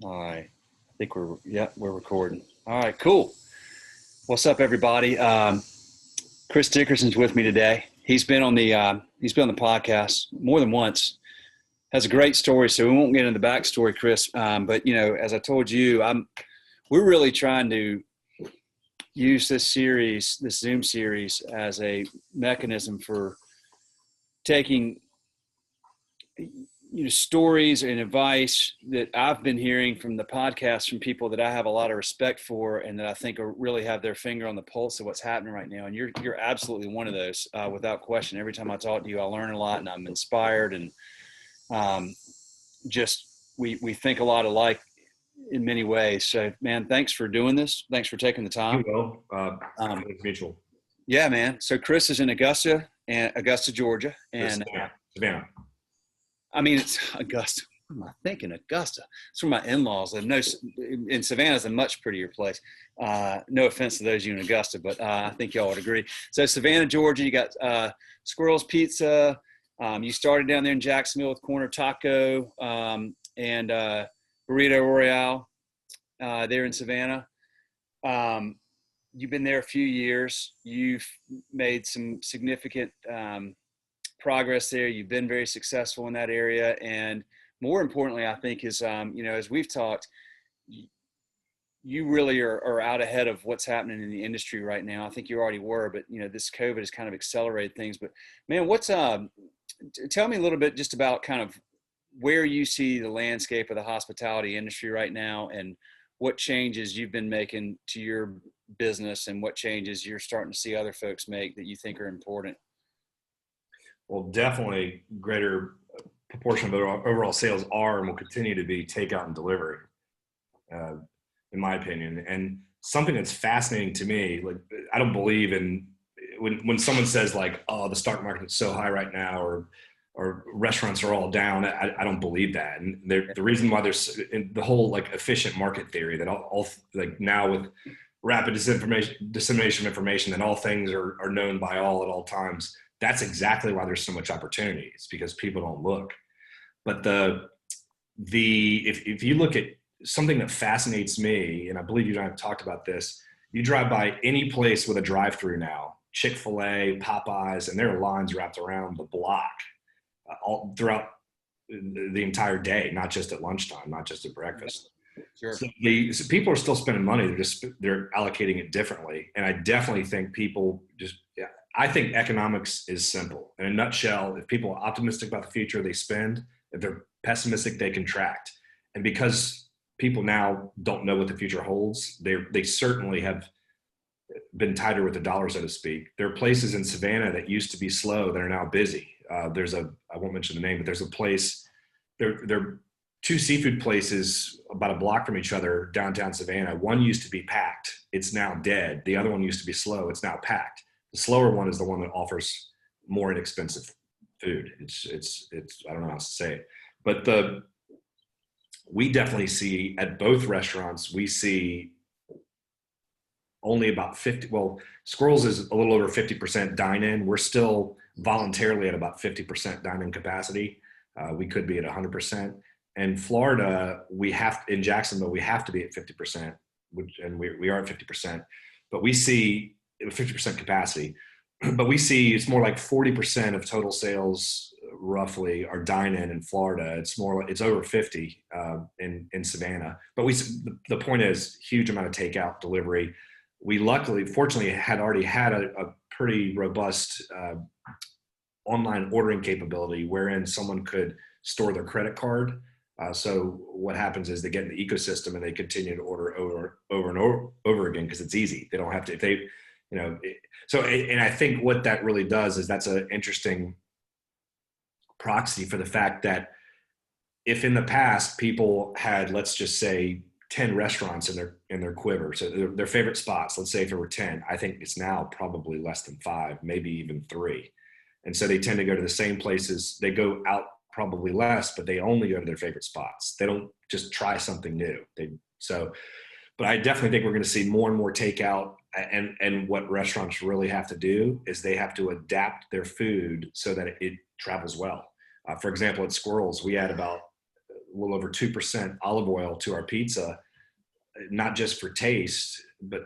All right. I think we're recording. All right, cool. What's up, everybody? Chris Dickerson's with me today. He's been on the podcast more than once. Has a great story, so we won't get into the backstory, Chris. But as I told you, we're really trying to use this Zoom series, as a mechanism for taking stories and advice that I've been hearing from the podcast from people that I have a lot of respect for, and that I think really have their finger on the pulse of what's happening right now. And you're absolutely one of those, without question. Every time I talk to you, I learn a lot, and I'm inspired, and just we think a lot alike in many ways. So, man, thanks for doing this. Thanks for taking the time. You will. It's mutual. Yeah, man. So Chris is in Augusta, Georgia, and Savannah. I mean, it's Augusta. What am I thinking? Augusta. It's where my in-laws live. No, in Savannah's a much prettier place. No offense to those of you in Augusta, but I think y'all would agree. So Savannah, Georgia, you got Squirrels Pizza. You started down there in Jacksonville with Corner Taco and Burrito Royale there in Savannah. You've been there a few years. You've made some significant progress there. You've been very successful in that area. And more importantly, I think is, as we've talked, you really are out ahead of what's happening in the industry right now. I think you already were, but this COVID has kind of accelerated things. But man, tell me a little bit just about kind of where you see the landscape of the hospitality industry right now, and what changes you've been making to your business, and what changes you're starting to see other folks make that you think are important. Well, definitely greater proportion of their overall sales are and will continue to be takeout and delivery, in my opinion. And something that's fascinating to me, like, I don't believe in when someone says like, oh, the stock market is so high right now, or restaurants are all down. I don't believe that. And the reason why there's the whole like efficient market theory that all like now with rapid dissemination of information, that all things are known by all at all times. That's exactly why there's so much opportunity. It's because people don't look. But if you look at something that fascinates me, and I believe you and I have talked about this, you drive by any place with a drive-through now, Chick-fil-A, Popeyes, and there are lines wrapped around the block all throughout the entire day, not just at lunchtime, not just at breakfast. Sure. So people are still spending money. They're allocating it differently. And I definitely think I think economics is simple. In a nutshell, if people are optimistic about the future, they spend. If they're pessimistic, they contract. And because people now don't know what the future holds, they certainly have been tighter with the dollar, so to speak. There are places in Savannah that used to be slow that are now busy. I won't mention the name, but there's a place, there are two seafood places about a block from each other downtown Savannah. One used to be packed. It's now dead. The other one used to be slow. It's now packed. The slower one is the one that offers more inexpensive food. It's I don't know how to say it, but we definitely see at both restaurants, we see only about 50, well, Squirrels is a little over 50% dine-in. We're still voluntarily at about 50% dine-in capacity. We could be at 100%. And Florida, in Jacksonville, we have to be at 50%, and we are at 50%, but we see 50% capacity, but we see it's more like 40% of total sales roughly are dine-in in Florida. It's over 50 in Savannah, but the point is huge amount of takeout delivery. We fortunately had already had a pretty robust online ordering capability wherein someone could store their credit card. So what happens is they get in the ecosystem and they continue to order over and over again because it's easy. They don't have to, and I think what that really does is that's an interesting proxy for the fact that if in the past people had, let's just say, 10 restaurants in their quiver, so their favorite spots, let's say if there were 10, I think it's now probably less than 5, maybe even 3. And so they tend to go to the same places. They go out probably less, but they only go to their favorite spots. They don't just try something new. But I definitely think we're going to see more and more takeout. And what restaurants really have to do is they have to adapt their food so that it travels well. For example, at Squirrels, we had about little over 2% olive oil to our pizza, not just for taste, but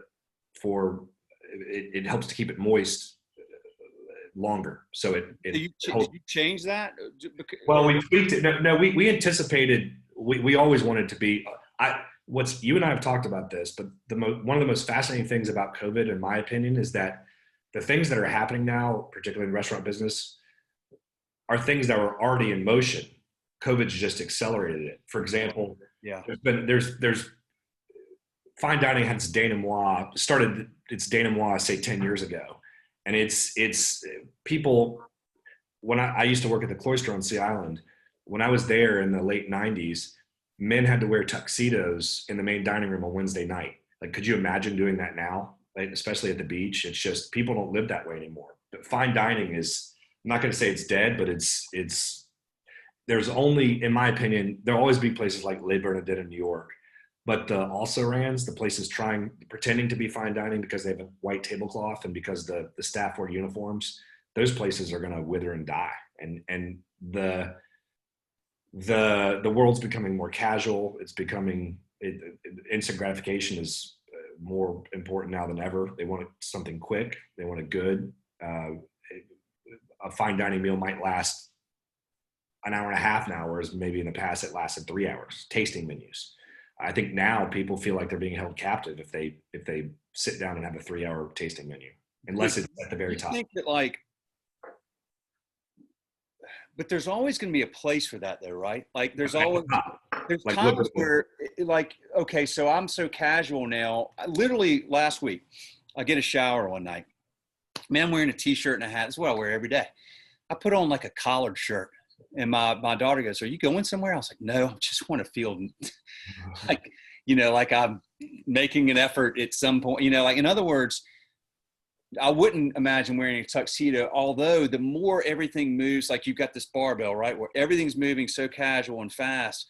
for it helps to keep it moist longer. So it holds. Did you change that? Well, we tweaked it. No, we anticipated. We always wanted to be. You and I have talked about this, but one of the most fascinating things about COVID, in my opinion, is that the things that are happening now, particularly in restaurant business, are things that were already in motion. COVID's just accelerated it. For example, Yeah. there's fine dining had its denouement, started its denouement, say 10 years ago. And it's people, when I used to work at the Cloister on Sea Island, when I was there in the late 90s, men had to wear tuxedos in the main dining room on Wednesday night. Like, could you imagine doing that now? Like, especially at the beach? It's just, people don't live that way anymore. But fine dining is, I'm not going to say it's dead, but there's only, in my opinion, there'll always be places like Le Bernardin in New York, but the also-rans, the places pretending to be fine dining because they have a white tablecloth and because the staff wear uniforms, those places are going to wither and die. And the world's becoming more casual. It's becoming, instant gratification is more important now than ever. They want something quick. They want it good. A fine dining meal might last an hour and a half now, whereas maybe in the past it lasted 3 hours. Tasting menus. I think now people feel like they're being held captive if they sit down and have a 3-hour tasting menu, unless it's at the very top. I think that but there's always going to be a place for that though, right? Like there's times where okay, so I'm so casual now. Literally last week, I get a shower one night. Man, I'm wearing a t-shirt and a hat. That's what I wear every day. I put on like a collared shirt. And my daughter goes, "Are you going somewhere?" I was like, "No, I just want to feel like I'm making an effort at some point, like in other words, I wouldn't imagine wearing a tuxedo, although the more everything moves, like you've got this barbell, right, where everything's moving so casual and fast.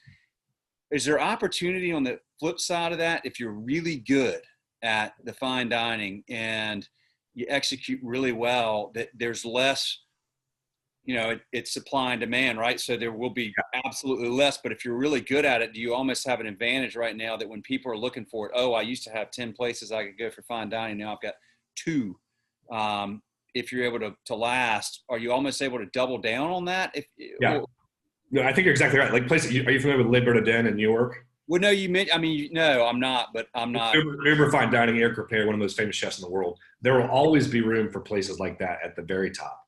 Is there opportunity on the flip side of that if you're really good at the fine dining and you execute really well, that there's less, it's supply and demand, right? So there will be absolutely less, but if you're really good at it, do you almost have an advantage right now that when people are looking for it, I used to have 10 places I could go for fine dining. Now I've got 2. If you're able to last, are you almost able to double down on that? No, I think you're exactly right. Like places, are you familiar with Le Bernardin in New York? Well, no, no, I'm not, but I'm not. Uber Fine Dining, Eric Ripert, one of the most famous chefs in the world. There will always be room for places like that at the very top.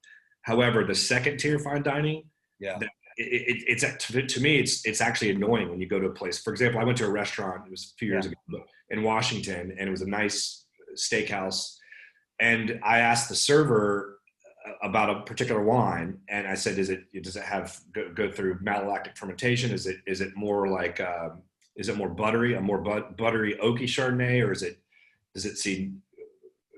However, the second tier fine dining, to me, it's actually annoying when you go to a place. For example, I went to a restaurant, it was a few years ago in Washington, and it was a nice steakhouse. And I asked the server about a particular wine, and I said, does it have go through malolactic fermentation? Is it more like is it more buttery, a more buttery oaky Chardonnay, or does it see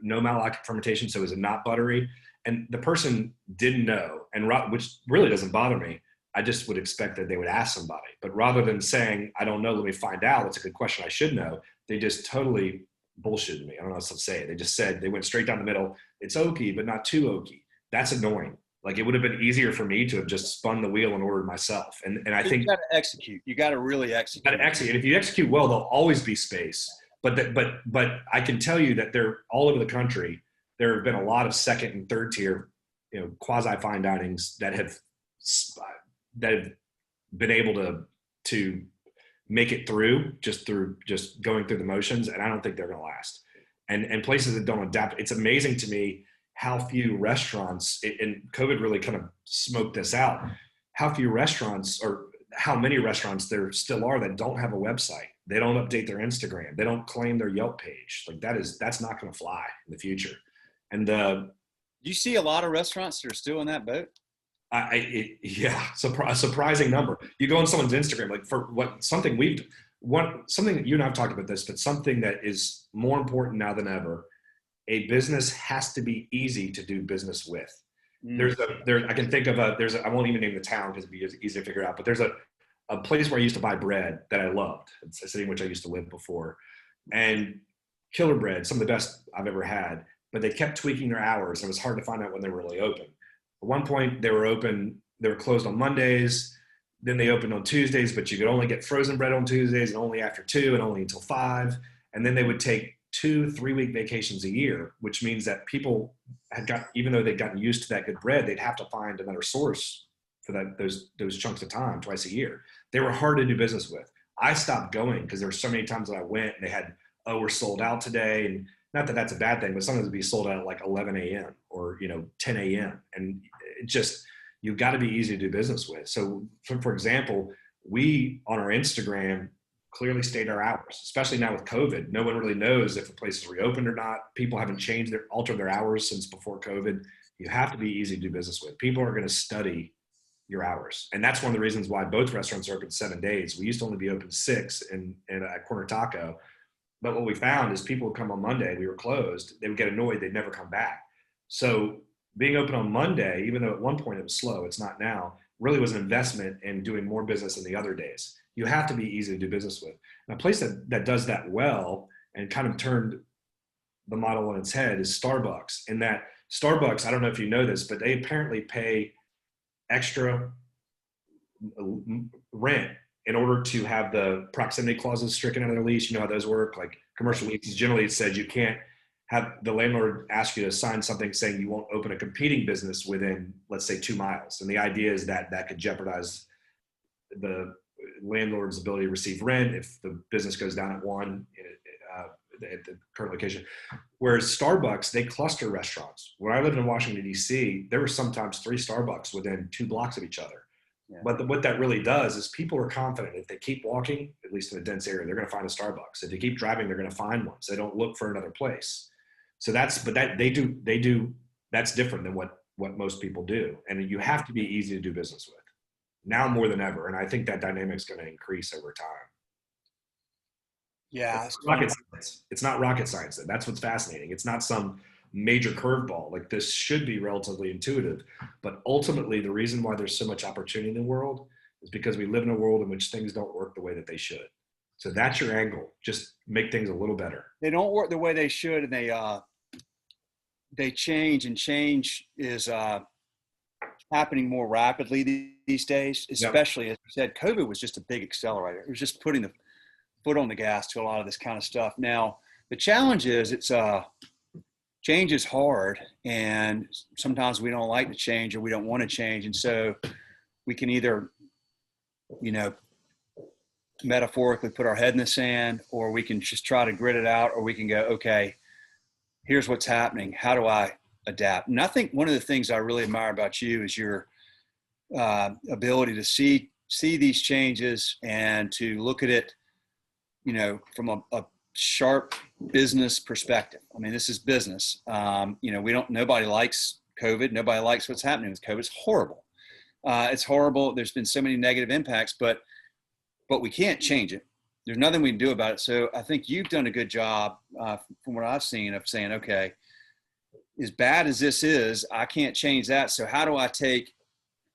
no malolactic fermentation? So is it not buttery? And the person didn't know, which really doesn't bother me. I just would expect that they would ask somebody. But rather than saying, I don't know, let me find out, that's a good question, I should know, they just totally bullshitted me. I don't know what to say. They just said, they went straight down the middle. It's oaky, but not too oaky. That's annoying. Like, it would have been easier for me to have just spun the wheel and ordered myself. And I think you got to execute. You got to really execute. And if you execute well, there'll always be space. But I can tell you that they're all over the country. There have been a lot of second and third tier, quasi fine dinings that have been able to make it through just going through the motions. And I don't think they're going to last. And places that don't adapt. It's amazing to me how few restaurants, and COVID really kind of smoked this out, how few restaurants, or how many restaurants there still are that don't have a website. They don't update their Instagram. They don't claim their Yelp page. Like, that's not going to fly in the future. And you see a lot of restaurants that are still in that boat. A surprising number. You go on someone's Instagram, like something you and I've talked about this, but something that is more important now than ever. A business has to be easy to do business with. I can think of I won't even name the town because it'd be easy to figure out, but there's a place where I used to buy bread that I loved. It's a city in which I used to live before, and killer bread, some of the best I've ever had, but they kept tweaking their hours. And it was hard to find out when they were really open. At one point they were closed on Mondays. then they opened on Tuesdays, but you could only get frozen bread on Tuesdays and only after 2 and only until 5. And then they would take 2-3 week vacations a year, which means that people even though they'd gotten used to that good bread, they'd have to find another source for those chunks of time twice a year. They were hard to do business with. I stopped going because there were so many times that I went and they had, oh, we're sold out today. And not that that's a bad thing, but sometimes it'd be sold out at like 11 a.m. or, 10 a.m. And it just, you've got to be easy to do business with. So for example, we on our Instagram clearly state our hours, especially now with COVID. No one really knows if the place is reopened or not. People haven't altered their hours since before COVID. You have to be easy to do business with. People are going to study your hours. And that's one of the reasons why both restaurants are open 7 days. We used to only be open 6 at Corner Taco. But what we found is people would come on Monday, we were closed, they would get annoyed, they'd never come back. So being open on Monday, even though at one point it was slow, it's not now, really was an investment in doing more business in the other days. You have to be easy to do business with. And a place that does that well and kind of turned the model on its head is Starbucks. In that Starbucks, I don't know if you know this, but they apparently pay extra rent in order to have the proximity clauses stricken out of their lease. You know how those work? Like commercial leases, generally it says you can't have the landlord ask you to sign something saying you won't open a competing business within, let's say, 2 miles. And the idea is that that could jeopardize the landlord's ability to receive rent if the business goes down at at the current location. Whereas Starbucks, they cluster restaurants. When I lived in Washington, D.C., there were sometimes 3 Starbucks within 2 blocks of each other. Yeah. But what that really does is people are confident if they keep walking, at least in a dense area, they're going to find a Starbucks. If they keep driving, they're going to find one. So they don't look for another place. So that's different than what most people do. And you have to be easy to do business with now more than ever. And I think that dynamic is going to increase over time. Yeah. It's rocket science. It's not rocket science. That's what's fascinating. It's not some major curveball. Like, this should be relatively intuitive, but ultimately the reason why there's so much opportunity in the world is because we live in a world in which things don't work the way that they should. So that's your angle. Just make things a little better. They don't work the way they should, and they change, and change is happening more rapidly these days, especially, as you said, COVID was just a big accelerator. It was just putting the foot on the gas to a lot of this kind of stuff. Now, the challenge is change is hard, and sometimes we don't like to change or we don't want to change. And so we can either, metaphorically put our head in the sand, or we can just try to grit it out, or we can go, okay, here's what's happening. How do I adapt? And I think one of the things I really admire about you is your ability to see these changes and to look at it, from a sharp business perspective. I mean, this is business. Nobody likes COVID. Nobody likes what's happening with COVID. It's horrible. It's horrible. There's been so many negative impacts, but we can't change it. There's nothing we can do about it. So I think you've done a good job, from what I've seen, of saying, okay, as bad as this is, I can't change that. So how do I take,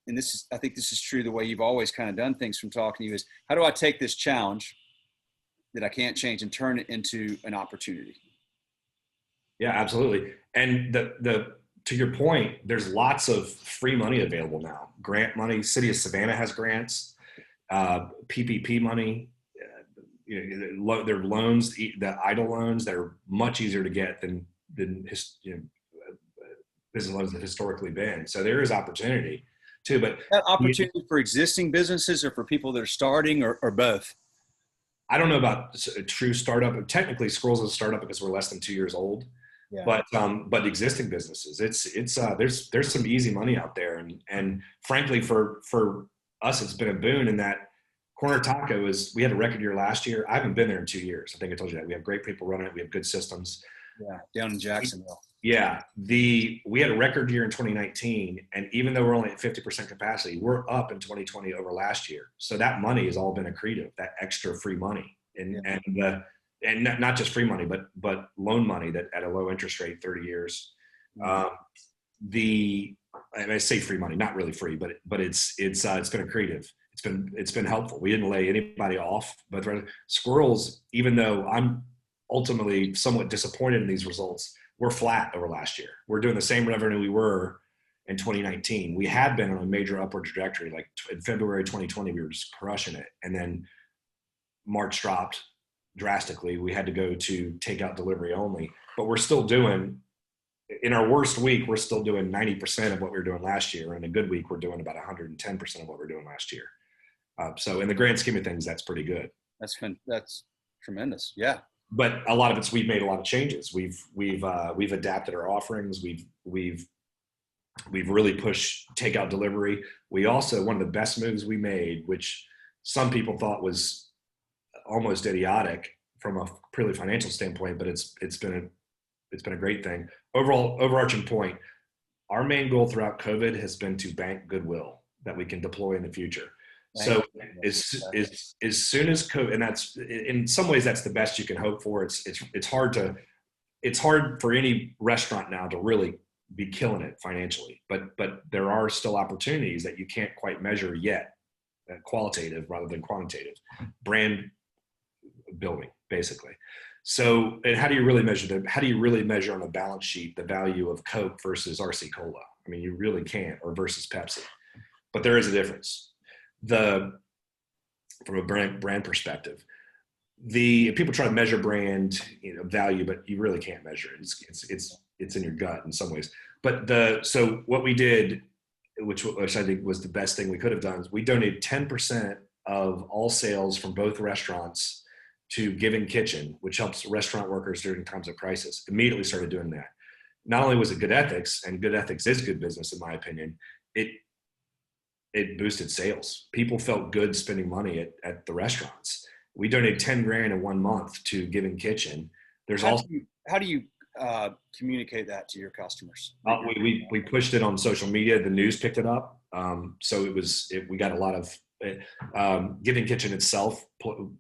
and I think this is true the way you've always kind of done things from talking to you, is how do I take this challenge that I can't change and turn it into an opportunity? Yeah, absolutely. And to your point, there's lots of free money available now. Grant money. City of Savannah has grants, PPP money. There are loans, the EIDL loans, that are much easier to get than business loans have historically been. So there is opportunity too. But that opportunity for existing businesses, or for people that are starting, or both? I don't know about a true startup. Technically, Squirrels is a startup because we're less than 2 years old. Yeah. But existing businesses, there's some easy money out there, and frankly, for us, it's been a boon in that Corner Taco we had a record year last year. I haven't been there in 2 years. I think I told you that. We have great people running it. We have good systems. Yeah, down in Jacksonville. Yeah, we had a record year in 2019, and even though we're only at 50% capacity, we're up in 2020 over last year. So that money has all been accretive, that extra free money, and not just free money, but loan money that at a low interest rate, 30 years. And I say free money, not really free, but it's been accretive. It's been helpful. We didn't lay anybody off, but Squirrels, even though I'm ultimately somewhat disappointed in these results, we're flat over last year. We're doing the same revenue we were in 2019. We had been on a major upward trajectory. Like in February 2020, we were just crushing it. And then March dropped drastically. We had to go to takeout delivery only, but we're still doing, in our worst week, we're still doing 90% of what we were doing last year. In a good week, we're doing about 110% of what we were doing last year. So in the grand scheme of things, that's pretty good. That's tremendous. Yeah. But a lot of it's, we've made a lot of changes. We've adapted our offerings. We've really pushed takeout delivery. We also, one of the best moves we made, which some people thought was almost idiotic from a purely financial standpoint, but it's been a great thing. Overall, overarching point, our main goal throughout COVID has been to bank goodwill that we can deploy in the future. So as soon as COVID, and that's, in some ways, that's the best you can hope for. It's hard for any restaurant now to really be killing it financially, but there are still opportunities that you can't quite measure yet, qualitative rather than quantitative, brand building, basically. So, and how do you really measure on a balance sheet the value of Coke versus RC Cola? I mean, you really can't, or versus Pepsi, but there is a difference. From a brand perspective, people try to measure brand, value, but you really can't measure it. It's in your gut in some ways. But so what we did, which I think was the best thing we could have done, is we donated 10% of all sales from both restaurants to Giving Kitchen, which helps restaurant workers during times of crisis. Immediately started doing that. Not only was it good ethics, and good ethics is good business in my opinion, it boosted sales. People felt good spending money at the restaurants. We donated 10 grand in 1 month to Giving Kitchen. There's how do you communicate that to your customers? We pushed it on social media. The news picked it up. So we got a lot of, Giving Kitchen itself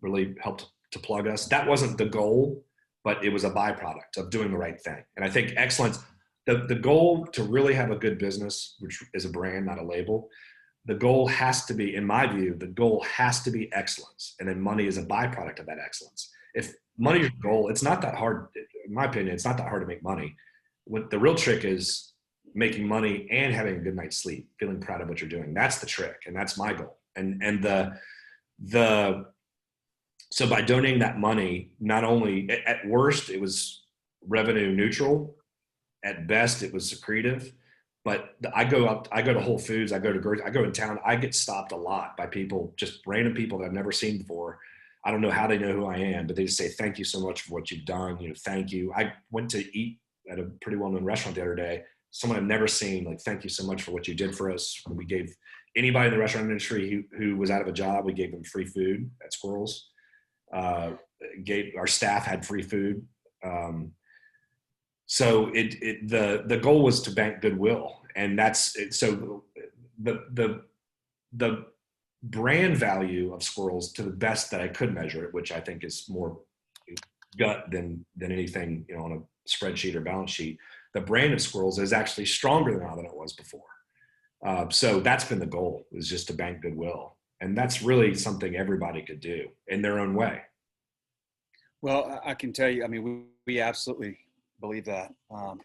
really helped to plug us. That wasn't the goal, but it was a byproduct of doing the right thing. And I think excellence, the goal to really have a good business, which is a brand, not a label, the goal has to be, in my view, the goal has to be excellence. And then money is a byproduct of that excellence. If money is your goal, it's not that hard. In my opinion, it's not that hard to make money. What the real trick is making money and having a good night's sleep, feeling proud of what you're doing. That's the trick. And that's my goal. So by donating that money, not only at worst, it was revenue neutral. At best, it was accretive. But I go to Whole Foods, I go in town, I get stopped a lot by people, just random people that I've never seen before. I don't know how they know who I am, but they just say, thank you so much for what you've done. Thank you. I went to eat at a pretty well-known restaurant the other day. Someone I've never seen, like, thank you so much for what you did for us. We gave anybody in the restaurant industry who was out of a job, we gave them free food at Squirrels. Our staff had free food. So the goal was to bank goodwill, and that's it. So the brand value of Squirrels, to the best that I could measure it, which I think is more gut than anything, on a spreadsheet or balance sheet, the brand of Squirrels is actually stronger now than it was before. So that's been the goal, is just to bank goodwill, and that's really something everybody could do in their own way. Well, I can tell you, I mean, we absolutely believe that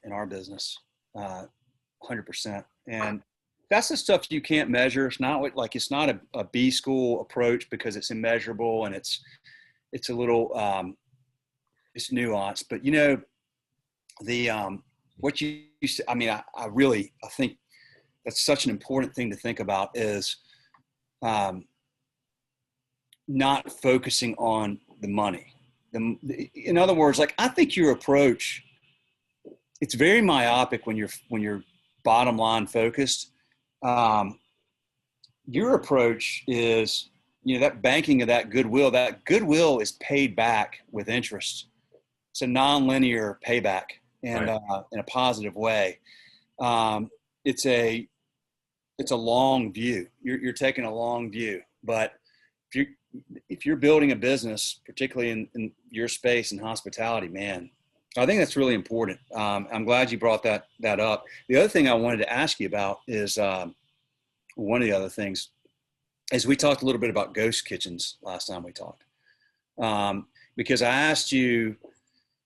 in our business, 100%. And that's the stuff you can't measure. It's not like, it's not a B school approach, because it's immeasurable and it's a little, it's nuanced. But what you used to, I mean, I think that's such an important thing to think about, is not focusing on the money. In other words, like, I think your approach, it's very myopic when you're bottom line focused. Your approach is, that banking of that goodwill is paid back with interest. It's a nonlinear payback, and right. In a positive way. It's a long view. You're taking a long view, but if you're building a business, particularly in your space in hospitality, man, I think that's really important. I'm glad you brought that up. The other thing I wanted to ask you about is, one of the other things is, we talked a little bit about ghost kitchens last time we talked, because I asked you,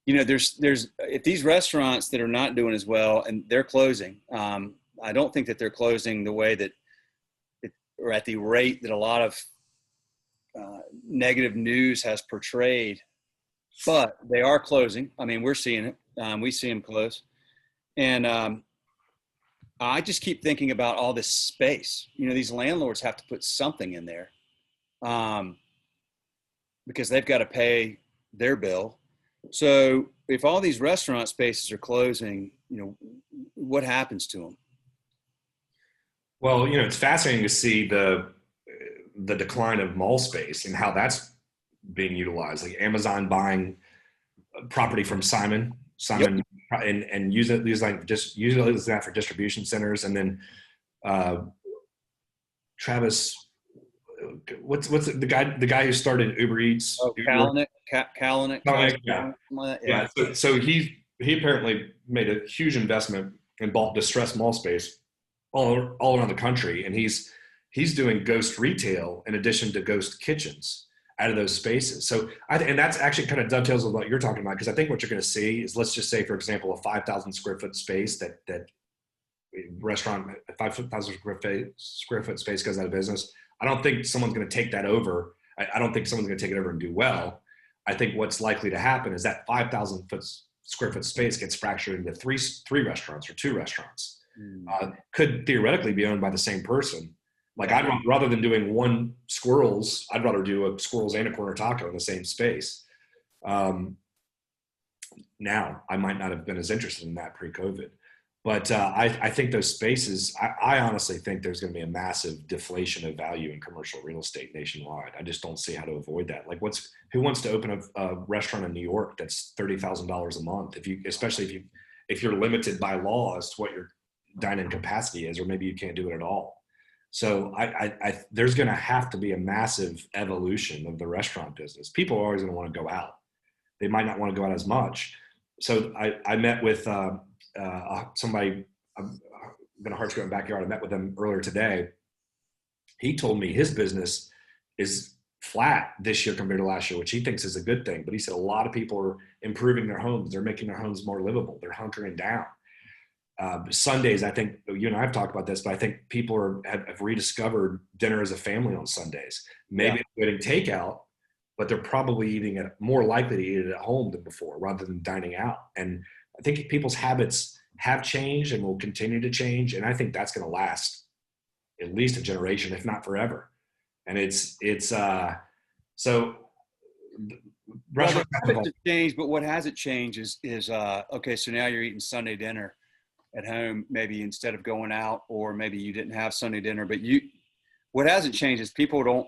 there's if these restaurants that are not doing as well and they're closing, I don't think that they're closing the way that or at the rate that a lot of negative news has portrayed, but they are closing. I mean, we're seeing it. We see them close. And I just keep thinking about all this space. You know, these landlords have to put something in there because they've got to pay their bill. So if all these restaurant spaces are closing, you know, what happens to them? Well, you know, it's fascinating to see the decline of mall space and how that's being utilized. Like Amazon buying property from Simon, Yep. and use that for distribution centers, and then Travis, what's the guy who started Uber Eats? Oh, Kalanick, Yeah, yeah. yeah. So he apparently made a huge investment and bought distressed mall space all around the country, and he's doing ghost retail in addition to ghost kitchens out of those spaces. So and that's actually kind of dovetails with what you're talking about, because I think what you're going to see is, let's just say, for example, a 5,000 square foot space that restaurant, 5,000 square foot space goes out of business. I don't think someone's going to take that over. I don't think someone's going to take it over and do well. I think what's likely to happen is that 5,000 square foot space gets fractured into three restaurants or two restaurants. Could theoretically be owned by the same person. Like, rather than doing one Squirrels, I'd rather do a Squirrels and a Corner Taco in the same space. Now, I might not have been as interested in that pre-COVID, but I think those spaces, I honestly think there's going to be a massive deflation of value in commercial real estate nationwide. I just don't see how to avoid that. Like, who wants to open a restaurant in New York that's $30,000 a month? Especially if you're limited by law as to what your dine-in capacity is, or maybe you can't do it at all. So there's going to have to be a massive evolution of the restaurant business. People are always going to want to go out. They might not want to go out as much. So I met with somebody, I'm going to Hearts Go Backyard. I met with them earlier today. He told me his business is flat this year compared to last year, which he thinks is a good thing. But he said a lot of people are improving their homes. They're making their homes more livable. They're hunkering down. Sundays, I think you and I have talked about this, but I think people have rediscovered dinner as a family on Sundays. Maybe they're getting takeout, but they're probably eating it, more likely to eat it at home than before, rather than dining out. And I think people's habits have changed and will continue to change. And I think that's going to last at least a generation, if not forever. And so restaurants have changed, but what hasn't changed is okay, so now you're eating Sunday dinner at home, maybe instead of going out, or maybe you didn't have Sunday dinner, but what hasn't changed is people don't,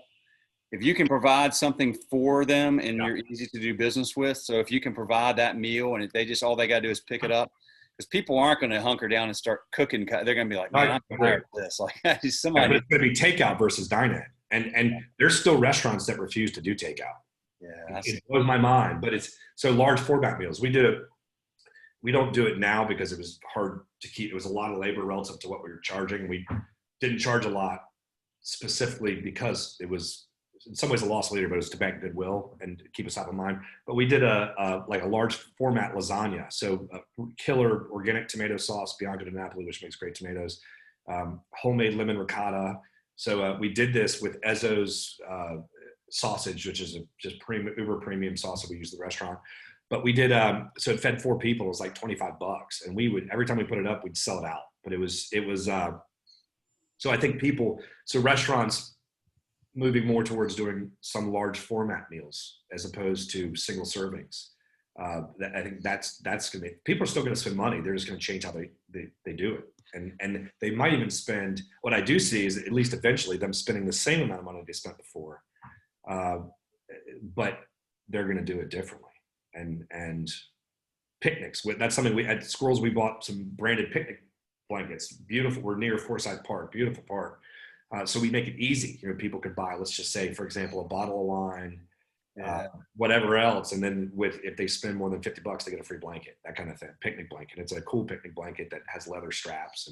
if you can provide something for them and you're easy to do business with. So if you can provide that meal and if all they got to do is pick it up, because people aren't going to hunker down and start cooking. They're going to be like, man, I'm tired of this. Like, but it's going to be takeout versus dine-in. And there's still restaurants that refuse to do takeout. Yeah. It blows my mind, but it's so large format meals. We don't do it now because it was hard to keep. It was a lot of labor relative to what we were charging. We didn't charge a lot specifically because it was in some ways a loss leader, but it was to bank goodwill and keep us top of mind. But we did a large format lasagna. So killer organic tomato sauce, Bianco di Napoli, which makes great tomatoes, homemade lemon ricotta. So we did this with Ezzo's sausage, which is just uber premium sauce that we use in the restaurant. But we did, so it fed 4 people. It was like $25, and we would, every time we put it up, we'd sell it out. But it was. So I think restaurants moving more towards doing some large format meals as opposed to single servings. I think that's going to be, people are still going to spend money. They're just going to change how they do it. And they might even spend, what I do see is at least eventually them spending the same amount of money they spent before, but they're going to do it differently. And picnics, that's something at Squirrels, we bought some branded picnic blankets. Beautiful. We're near Forsyth Park, beautiful park. So we make it easy. People could buy, let's just say, for example, a bottle of wine, whatever else. And then if they spend more than $50, they get a free blanket, that kind of thing. Picnic blanket. It's a cool picnic blanket that has leather straps.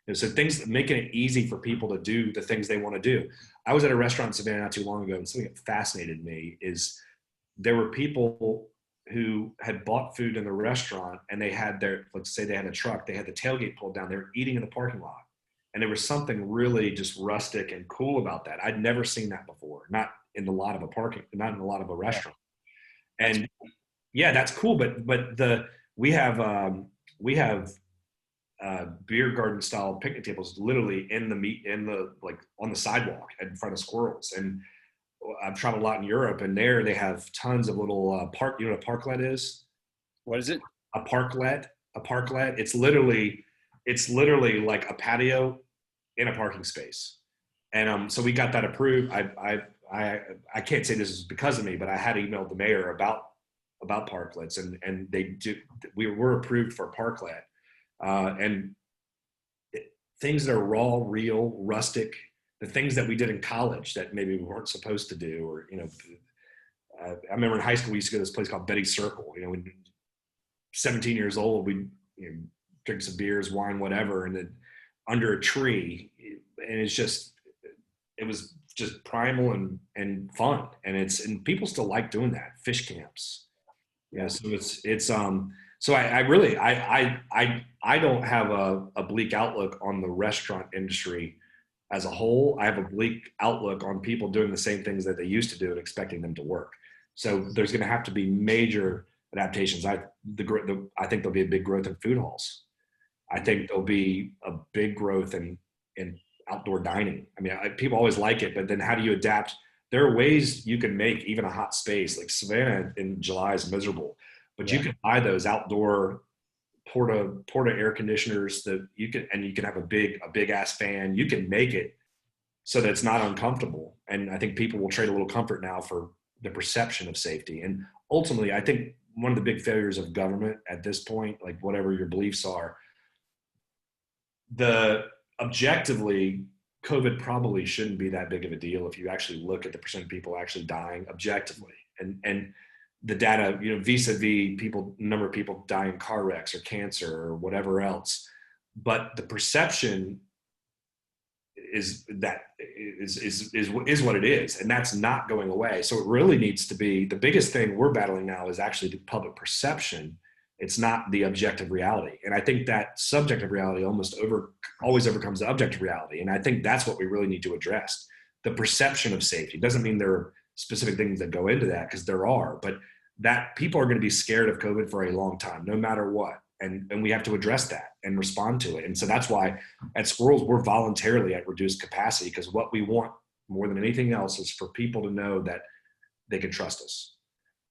And so things, making it easy for people to do the things they want to do. I was at a restaurant in Savannah not too long ago, and something that fascinated me is there were people who had bought food in the restaurant, and they had their, let's say they had a truck, they had the tailgate pulled down, they were eating in the parking lot. And there was something really just rustic and cool about that. I'd never seen that before, not in the lot of a parking, not in the lot of a restaurant. And yeah, that's cool. But we have beer garden style picnic tables literally in the like on the sidewalk in front of Squirrels. And I've traveled a lot in Europe, and there they have tons of little park. You know what a parklet is? What is it? A parklet. A parklet. It's literally like a patio in a parking space. And so we got that approved. I can't say this is because of me, but I had emailed the mayor about parklets, and we were approved for parklet. And things that are raw, real, rustic, the things that we did in college that maybe we weren't supposed to do, or, I remember in high school, we used to go to this place called Betty's Circle, when 17 years old, we drink some beers, wine, whatever, and then under a tree. And it was just primal and fun. And people still like doing that. Fish camps. Yeah. So so I don't have a bleak outlook on the restaurant industry as a whole. I have a bleak outlook on people doing the same things that they used to do and expecting them to work. So there's going to have to be major adaptations. I think there'll be a big growth in food halls. I think there'll be a big growth in outdoor dining. I mean, people always like it, but then how do you adapt? There are ways you can make even a hot space like Savannah in July is miserable, but you can buy those outdoor porta air conditioners that you can have a big ass fan. You can make it so that it's not uncomfortable. And I think people will trade a little comfort now for the perception of safety. And ultimately, I think one of the big failures of government at this point, like whatever your beliefs are, objectively, COVID probably shouldn't be that big of a deal if you actually look at the percent of people actually dying objectively. And the data, vis-a-vis number of people dying in car wrecks or cancer or whatever else. But the perception is what it is. And that's not going away. So it really needs to be, the biggest thing we're battling now is actually the public perception. It's not the objective reality. And I think that subjective reality always overcomes the objective reality. And I think that's what we really need to address. The perception of safety doesn't mean there are specific things that go into that, because there are, but that people are going to be scared of COVID for a long time, no matter what. And we have to address that and respond to it. And so that's why at Squirrels, we're voluntarily at reduced capacity, because what we want more than anything else is for people to know that they can trust us.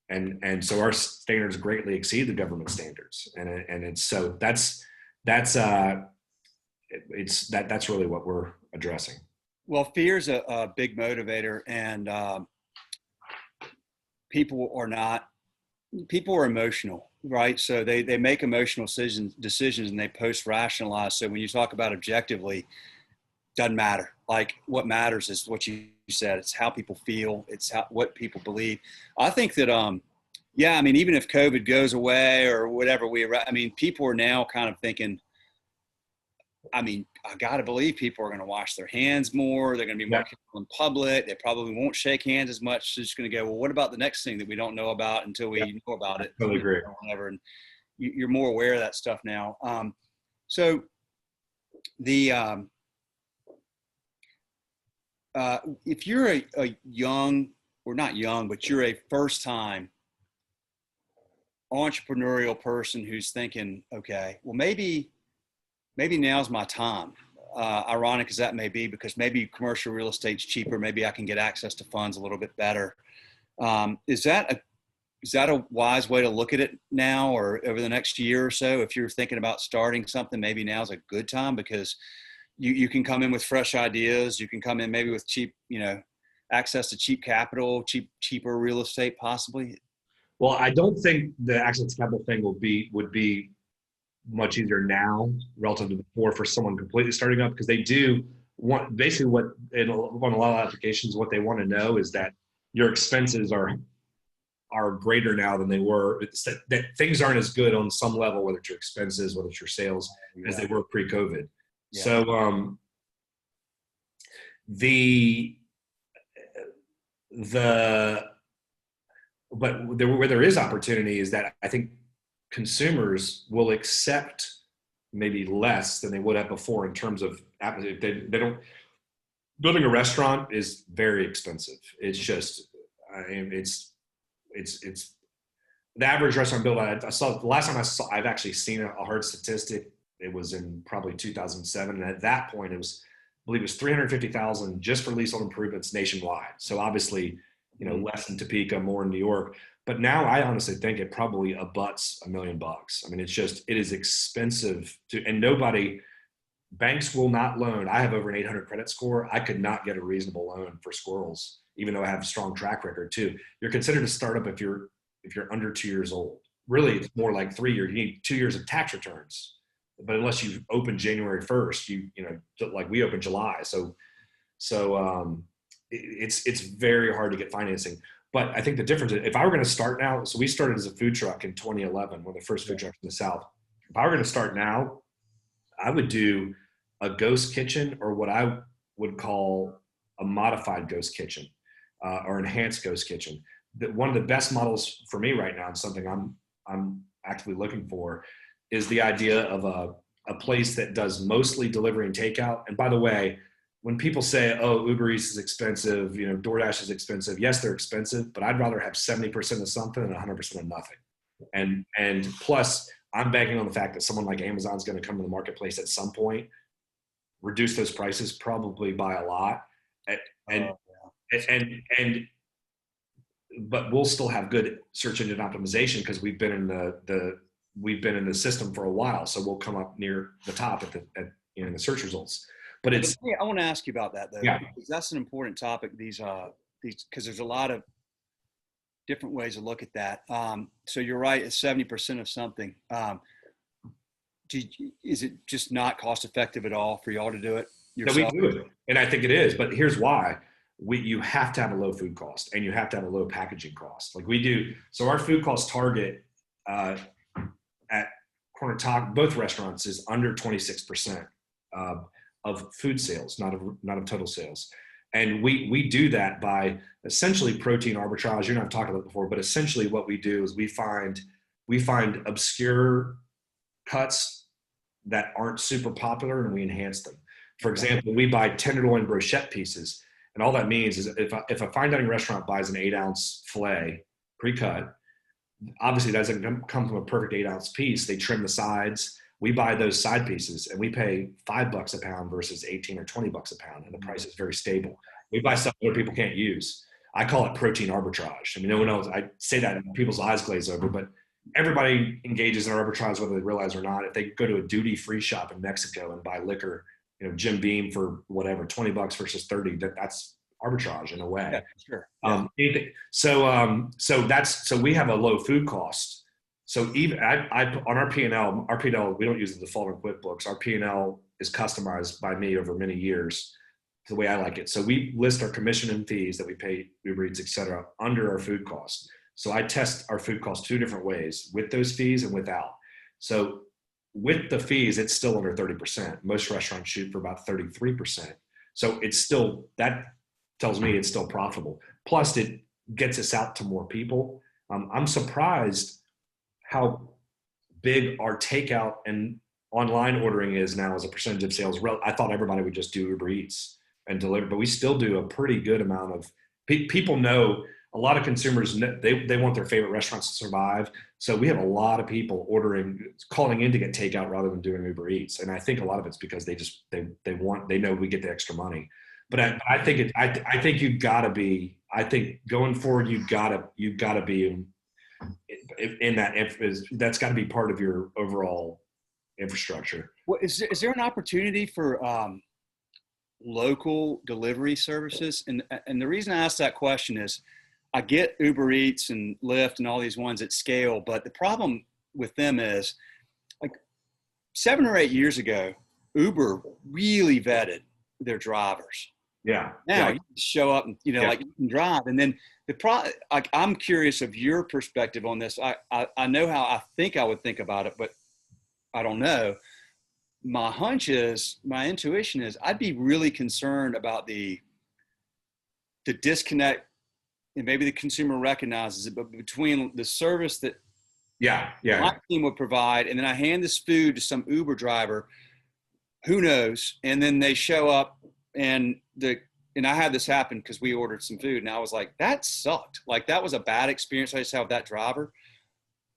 And so our standards greatly exceed the government standards. That's really what we're addressing. Well, fear is a big motivator, and people are emotional, right? So they make emotional decisions and they post rationalize. So when you talk about objectively, doesn't matter. Like, what matters is what you said. It's how people feel. It's what people believe. I think that, even if COVID goes away or whatever, people are now kind of thinking, I got to believe people are going to wash their hands more. They're going to be more careful in public. They probably won't shake hands as much. They're just going to go, well, what about the next thing that we don't know about until we know about it? Totally agree. Whatever. And you're more aware of that stuff now. So if you're a young, or not young, but you're a first time entrepreneurial person who's thinking, okay, well, maybe now's my time. Ironic as that may be, because maybe commercial real estate's cheaper. Maybe I can get access to funds a little bit better. Is that a wise way to look at it now, or over the next year or so? If you're thinking about starting something, maybe now's a good time, because you can come in with fresh ideas. You can come in maybe with cheap, access to cheap capital, cheaper real estate, possibly. Well, I don't think the access to capital thing would be much easier now relative to before for someone completely starting up, because they do want, basically on a lot of applications, what they want to know is that your expenses are greater now than they were. It's that things aren't as good on some level, whether it's your expenses, whether it's your sales, as they were pre-COVID. Yeah. So but where there is opportunity is that I think consumers will accept maybe less than they would have before in terms of they don't. Building a restaurant is very expensive. It's just, I mean, it's the average restaurant build. I saw the last time I've actually seen a hard statistic. It was in probably 2007, and at that point, I believe it was 350,000 just for leasehold improvements nationwide. So obviously, less in Topeka, more in New York. But now I honestly think it probably abuts $1 million. I mean, it is expensive and banks will not loan. I have over an 800 credit score. I could not get a reasonable loan for Squirrels, even though I have a strong track record too. You're considered a startup if you're under 2 years old. Really, it's more like 3 years. You need 2 years of tax returns. But unless you open January 1st, like we opened July. So it's very hard to get financing. But I think the difference is if I were going to start now, so we started as a food truck in 2011, one of the first food trucks in the South. If I were going to start now, I would do a ghost kitchen, or what I would call a modified ghost kitchen, or enhanced ghost kitchen. One of the best models for me right now, and something I'm actively looking for, is the idea of a place that does mostly delivery and takeout. And by the way, when people say, "Oh, Uber Eats is expensive," DoorDash is expensive. Yes, they're expensive, but I'd rather have 70% of something than 100% of nothing. And plus, I'm banking on the fact that someone like Amazon's going to come to the marketplace at some point, reduce those prices probably by a lot, but we'll still have good search engine optimization because we've been in the system for a while, so we'll come up near the top in the search results. But I want to ask you about that though, because that's an important topic. These because there's a lot of different ways to look at that. So you're right, it's 70% of something. Is it just not cost effective at all for y'all to do it yourself? No, we do it, and I think it is. But here's why: you have to have a low food cost, and you have to have a low packaging cost, like we do. So our food cost target at Corner Talk, both restaurants, is under 26% of food sales, not of total sales. And we do that by essentially protein arbitrage. You and I've talked about it before, but essentially what we do is we find obscure cuts that aren't super popular, and we enhance them. For example, we buy tenderloin brochette pieces, and all that means is if a fine dining restaurant buys an 8-ounce filet pre-cut, obviously it doesn't come from a perfect 8-ounce piece. They trim the sides. We buy those side pieces, and we pay $5 a pound versus 18 or $20 a pound, and the price is very stable. We buy stuff other people can't use. I call it protein arbitrage. I mean, no one else. I say that and people's eyes glaze over, but everybody engages in arbitrage whether they realize or not. If they go to a duty-free shop in Mexico and buy liquor, Jim Beam for whatever, $20 versus 30, that's arbitrage in a way. Yeah, sure. Yeah. So we have a low food cost. So even on our P&L, we don't use the default in QuickBooks. Our P&L is customized by me over many years the way I like it. So we list our commission and fees that we pay Uber Eats, et cetera, under our food costs. So I test our food costs 2 different ways, with those fees and without. So with the fees, it's still under 30%. Most restaurants shoot for about 33%. So that tells me it's still profitable. Plus it gets us out to more people. I'm surprised how big our takeout and online ordering is now as a percentage of sales. I thought everybody would just do Uber Eats and deliver, but we still do a pretty good amount of people know. A lot of consumers, they want their favorite restaurants to survive. So we have a lot of people calling in to get takeout rather than doing Uber Eats. And I think a lot of it's because they know we get the extra money. But I think you've got to be, I think going forward, you've got to be in that. That's got to be part of your overall infrastructure. Well, is there an opportunity for local delivery services? And the reason I ask that question is, I get Uber Eats and Lyft and all these ones at scale, but the problem with them is, like 7 or 8 years ago, Uber really vetted their drivers. Yeah. Now you show up and like you can drive, and then I'm curious of your perspective on this. I know how I think I would think about it, but I don't know. My intuition is, I'd be really concerned about the disconnect and maybe the consumer recognizes it, but between the service that Yeah, my yeah, team would provide, and then I hand this food to some Uber driver, who knows? And then they show up, and I had this happen because we ordered some food, and I was like, that sucked. Like that was a bad experience I just had with that driver.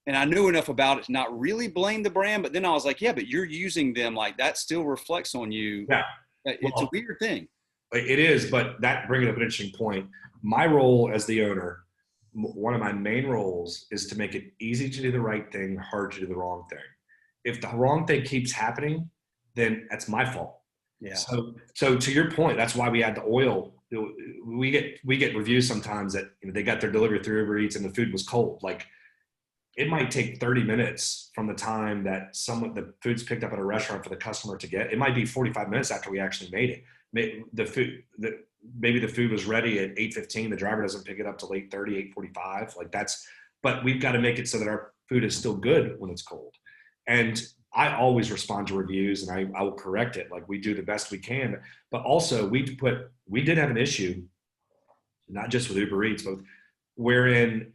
And I knew enough about it to not really blame the brand, but then I was like, yeah, but you're using them, like that still reflects on you. yeah. It's a Well, weird thing. it is, but that brings up an interesting point. My role as the owner, one of my main roles is to make it easy to do the right thing, hard to do the wrong thing. If the wrong thing keeps happening, then that's my fault. Yeah. So to your point, that's why we add the oil. We get reviews sometimes that they got their delivery through Uber Eats and the food was cold. Like it might take 30 minutes from the time that the food's picked up at a restaurant for the customer to get. It might be 45 minutes after we actually made it. Maybe the food was ready at 8:15. The driver doesn't pick it up till 8:30, 8:45. Like but we've got to make it so that our food is still good when it's cold. And I always respond to reviews and I will correct it. Like we do the best we can, but also we did have an issue, not just with Uber Eats, but wherein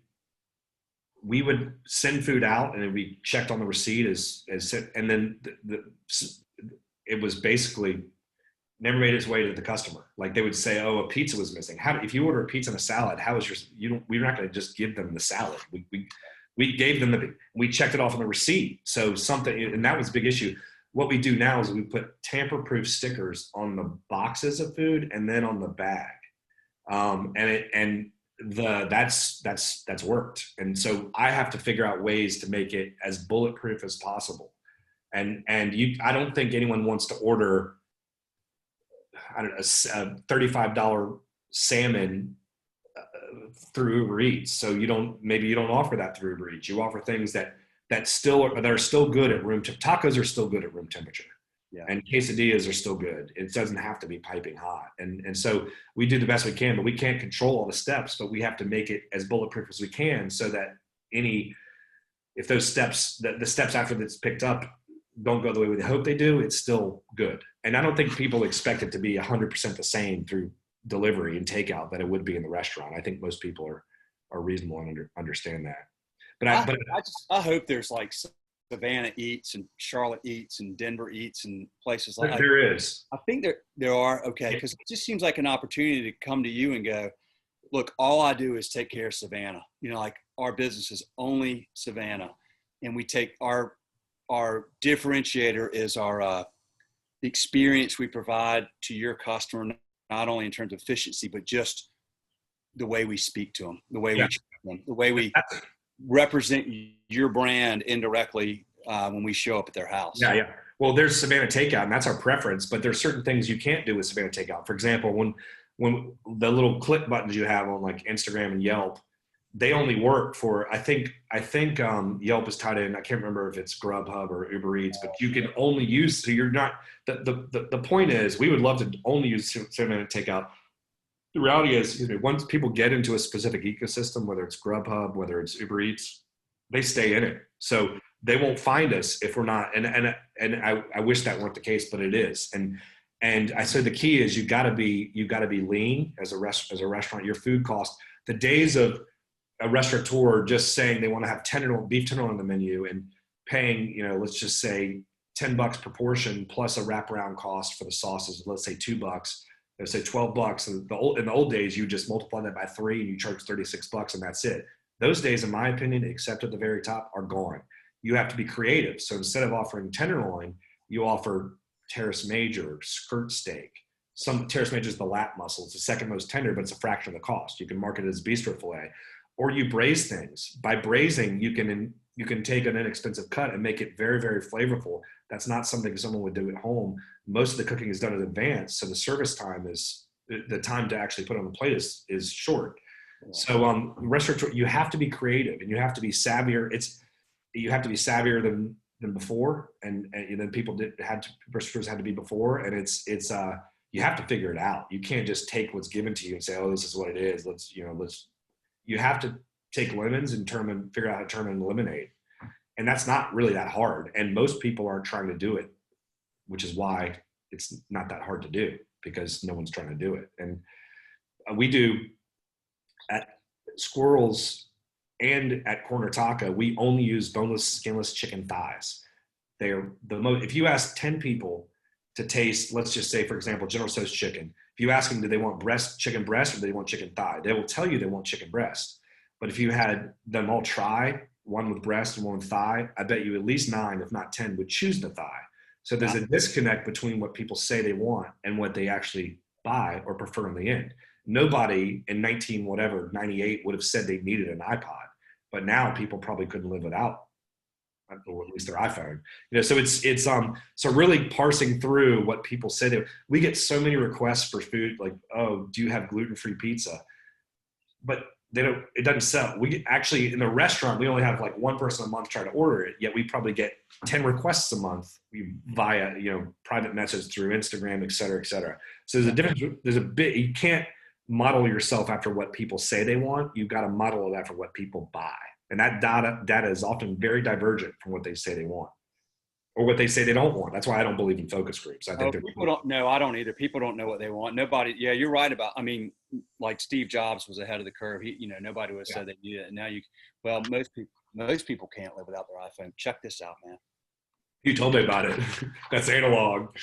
we would send food out and we checked on the receipt and then it was basically never made its way to the customer. Like they would say, "Oh, a pizza was missing." If you order a pizza and a salad, how is we're not going to just give them the salad. We gave them we checked it off on the receipt. So and that was a big issue. What we do now is we put tamper-proof stickers on the boxes of food and then on the bag. That's worked. And so I have to figure out ways to make it as bulletproof as possible. I don't think anyone wants to order, I don't know, a $35 salmon through Uber Eats. So maybe you don't offer that through Uber Eats. You offer things that are still good at room temperature. Tacos are still good at room temperature. Yeah. And quesadillas are still good. It doesn't have to be piping hot. And so we do the best we can, but we can't control all the steps, but we have to make it as bulletproof as we can so that if those steps, the steps after it's picked up don't go the way we hope they do, it's still good. And I don't think people expect it to be 100% the same through delivery and takeout that it would be in the restaurant. I think most people are reasonable and understand that. But I hope there's like Savannah Eats and Charlotte Eats and Denver Eats and places like that. There is. I think there are. Okay. Because it just seems like an opportunity to come to you and go, look, all I do is take care of Savannah. Like our business is only Savannah. And we take our differentiator is our the experience we provide to your customer, not only in terms of efficiency, but just the way we speak to them, the way we treat them, the way we represent your brand indirectly when we show up at their house. Yeah. Well, there's Savannah Takeout, and that's our preference, but there's certain things you can't do with Savannah Takeout. For example, when the little click buttons you have on like Instagram and Yelp, they only work for, I think Yelp is tied in. I can't remember if it's Grubhub or Uber Eats, but you can only use, so you're not, the point is we would love to only use Savannah Takeout. The reality is, once people get into a specific ecosystem, whether it's Grubhub, whether it's Uber Eats, they stay in it. So they won't find us if we're not. And I wish that weren't the case, but it is. And I said the key is you got to be lean as a restaurant. Your food cost. The days of a restaurateur just saying they want to have beef tenderloin on the menu and paying, let's just say $10 per portion plus a wraparound cost for the sauces. Let's say $2. Let's say $12. And in the old days, you just multiply that by 3 and you charge $36 and that's it. Those days, in my opinion, except at the very top, are gone. You have to be creative. So instead of offering tenderloin, you offer terrace major, skirt steak. Some terrace major is the lat muscle. It's the second most tender, but it's a fraction of the cost. You can market it as bistro filet, or you braise things. By braising, you can take an inexpensive cut and make it very, very flavorful. That's not something someone would do at home. Most of the cooking is done in advance, so the service time the time to actually put on the plate is short. Yeah. So restaurant, you have to be creative and you have to be savvier. You have to be savvier than before, and then restaurateurs had to be before, and it's you have to figure it out. You can't just take what's given to you and say, oh, this is what it is. You have to take lemons and figure out how to turn them into lemonade. And that's not really that hard. And most people aren't trying to do it, which is why it's not that hard to do, because no one's trying to do it. And we do Squirrels and at Corner Taco, we only use boneless, skinless chicken thighs. They're the most, if you ask 10 people to taste, let's just say, for example, General Tso's chicken, if you ask them, do they want chicken breast, or do they want chicken thigh? They will tell you they want chicken breast. But if you had them all try, one with breast and one with thigh, I bet you at least 9, if not 10, would choose the thigh. So there's a disconnect between what people say they want and what they actually buy or prefer in the end. Nobody in 98 would have said they needed an iPod, but now people probably couldn't live without, or at least their iPhone. So it's so really parsing through what people say. We get so many requests for food, like, oh, do you have gluten-free pizza? But it doesn't sell. We actually, in the restaurant, we only have like one person a month try to order it, yet we probably get 10 requests a month via, private message through Instagram, et cetera, et cetera. So there's a difference. There's a bit, you can't model yourself after what people say they want. You've got to model it after what people buy. And that data is often very divergent from what they say they want or what they say they don't want. That's why I don't believe in focus groups. I think people don't know. I don't either. People don't know what they want. Nobody. Yeah, you're right about. I mean, like Steve Jobs was ahead of the curve. Nobody would have said they knew it. And now most people can't live without their iPhone. Check this out, man. You told me about it. That's analog.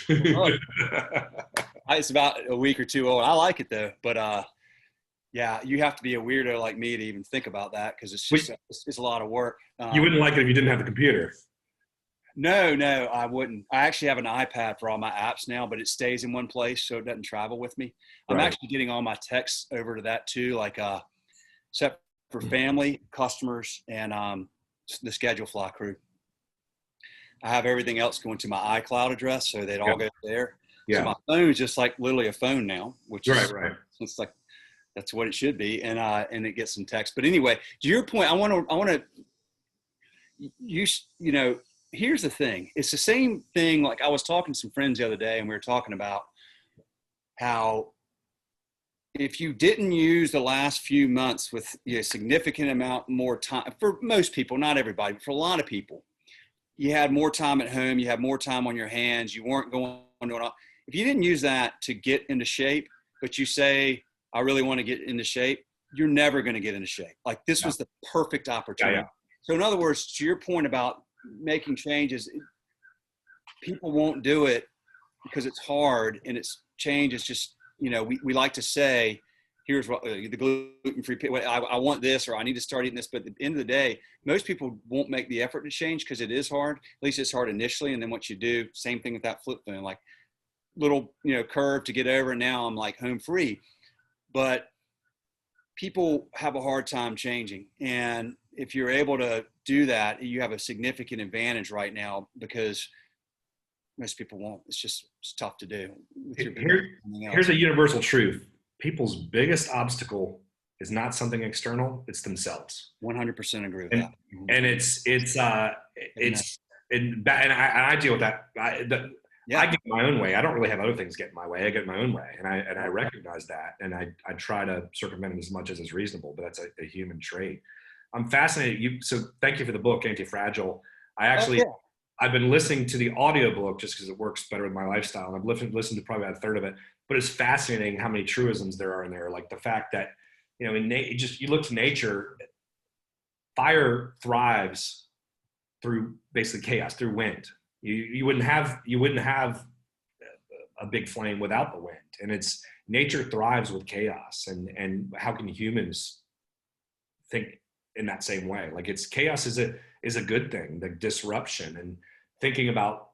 It's about a week or two old. I like it though, but yeah, you have to be a weirdo like me to even think about that because it's just it's a lot of work. You wouldn't like it if you didn't have the computer. No, I wouldn't. I actually have an iPad for all my apps now, but it stays in one place so it doesn't travel with me. I'm actually getting all my texts over to that too, like except for family, customers, and the Schedulefly crew. I have everything else going to my iCloud address, so they'd all go there. Yeah. So my phone is just like literally a phone now, which is right. It's like that's what it should be, and it gets some text. But anyway, to your point, I want to here's the thing. It's the same thing. Like I was talking to some friends the other day and we were talking about how if you didn't use the last few months with a significant amount more time, for most people, not everybody, but for a lot of people, you had more time at home, you had more time on your hands, you weren't going to it all. If you didn't use that to get into shape, but you say, I really want to get into shape, you're never going to get into shape. Like this was the perfect opportunity. Yeah. So in other words, to your point about making changes, people won't do it because it's hard and it's change is just, we like to say, here's what the gluten-free, I want this, or I need to start eating this. But at the end of the day, most people won't make the effort to change because it is hard. At least it's hard initially. And then once you do, same thing with that flip phone, like little, curve to get over. And now I'm like home free, but people have a hard time changing. And if you're able to do that, you have a significant advantage right now because most people won't. It's tough to do. Here's a universal truth. People's biggest obstacle is not something external; it's themselves. 100% agree with that. And I deal with that. I get my own way. I don't really have other things get in my way. I get my own way, and I recognize that, and I try to circumvent it as much as is reasonable. But that's a human trait. I'm fascinated. So thank you for the book, Anti-Fragile. I've been listening to the audio book just because it works better with my lifestyle. And I've listened to probably about a third of it, but it's fascinating how many truisms there are in there. Like the fact that, you look to nature, fire thrives through basically chaos, through wind. You wouldn't have a big flame without the wind, and nature thrives with chaos. And how can humans think in that same way? Like chaos is a good thing, the disruption, and thinking about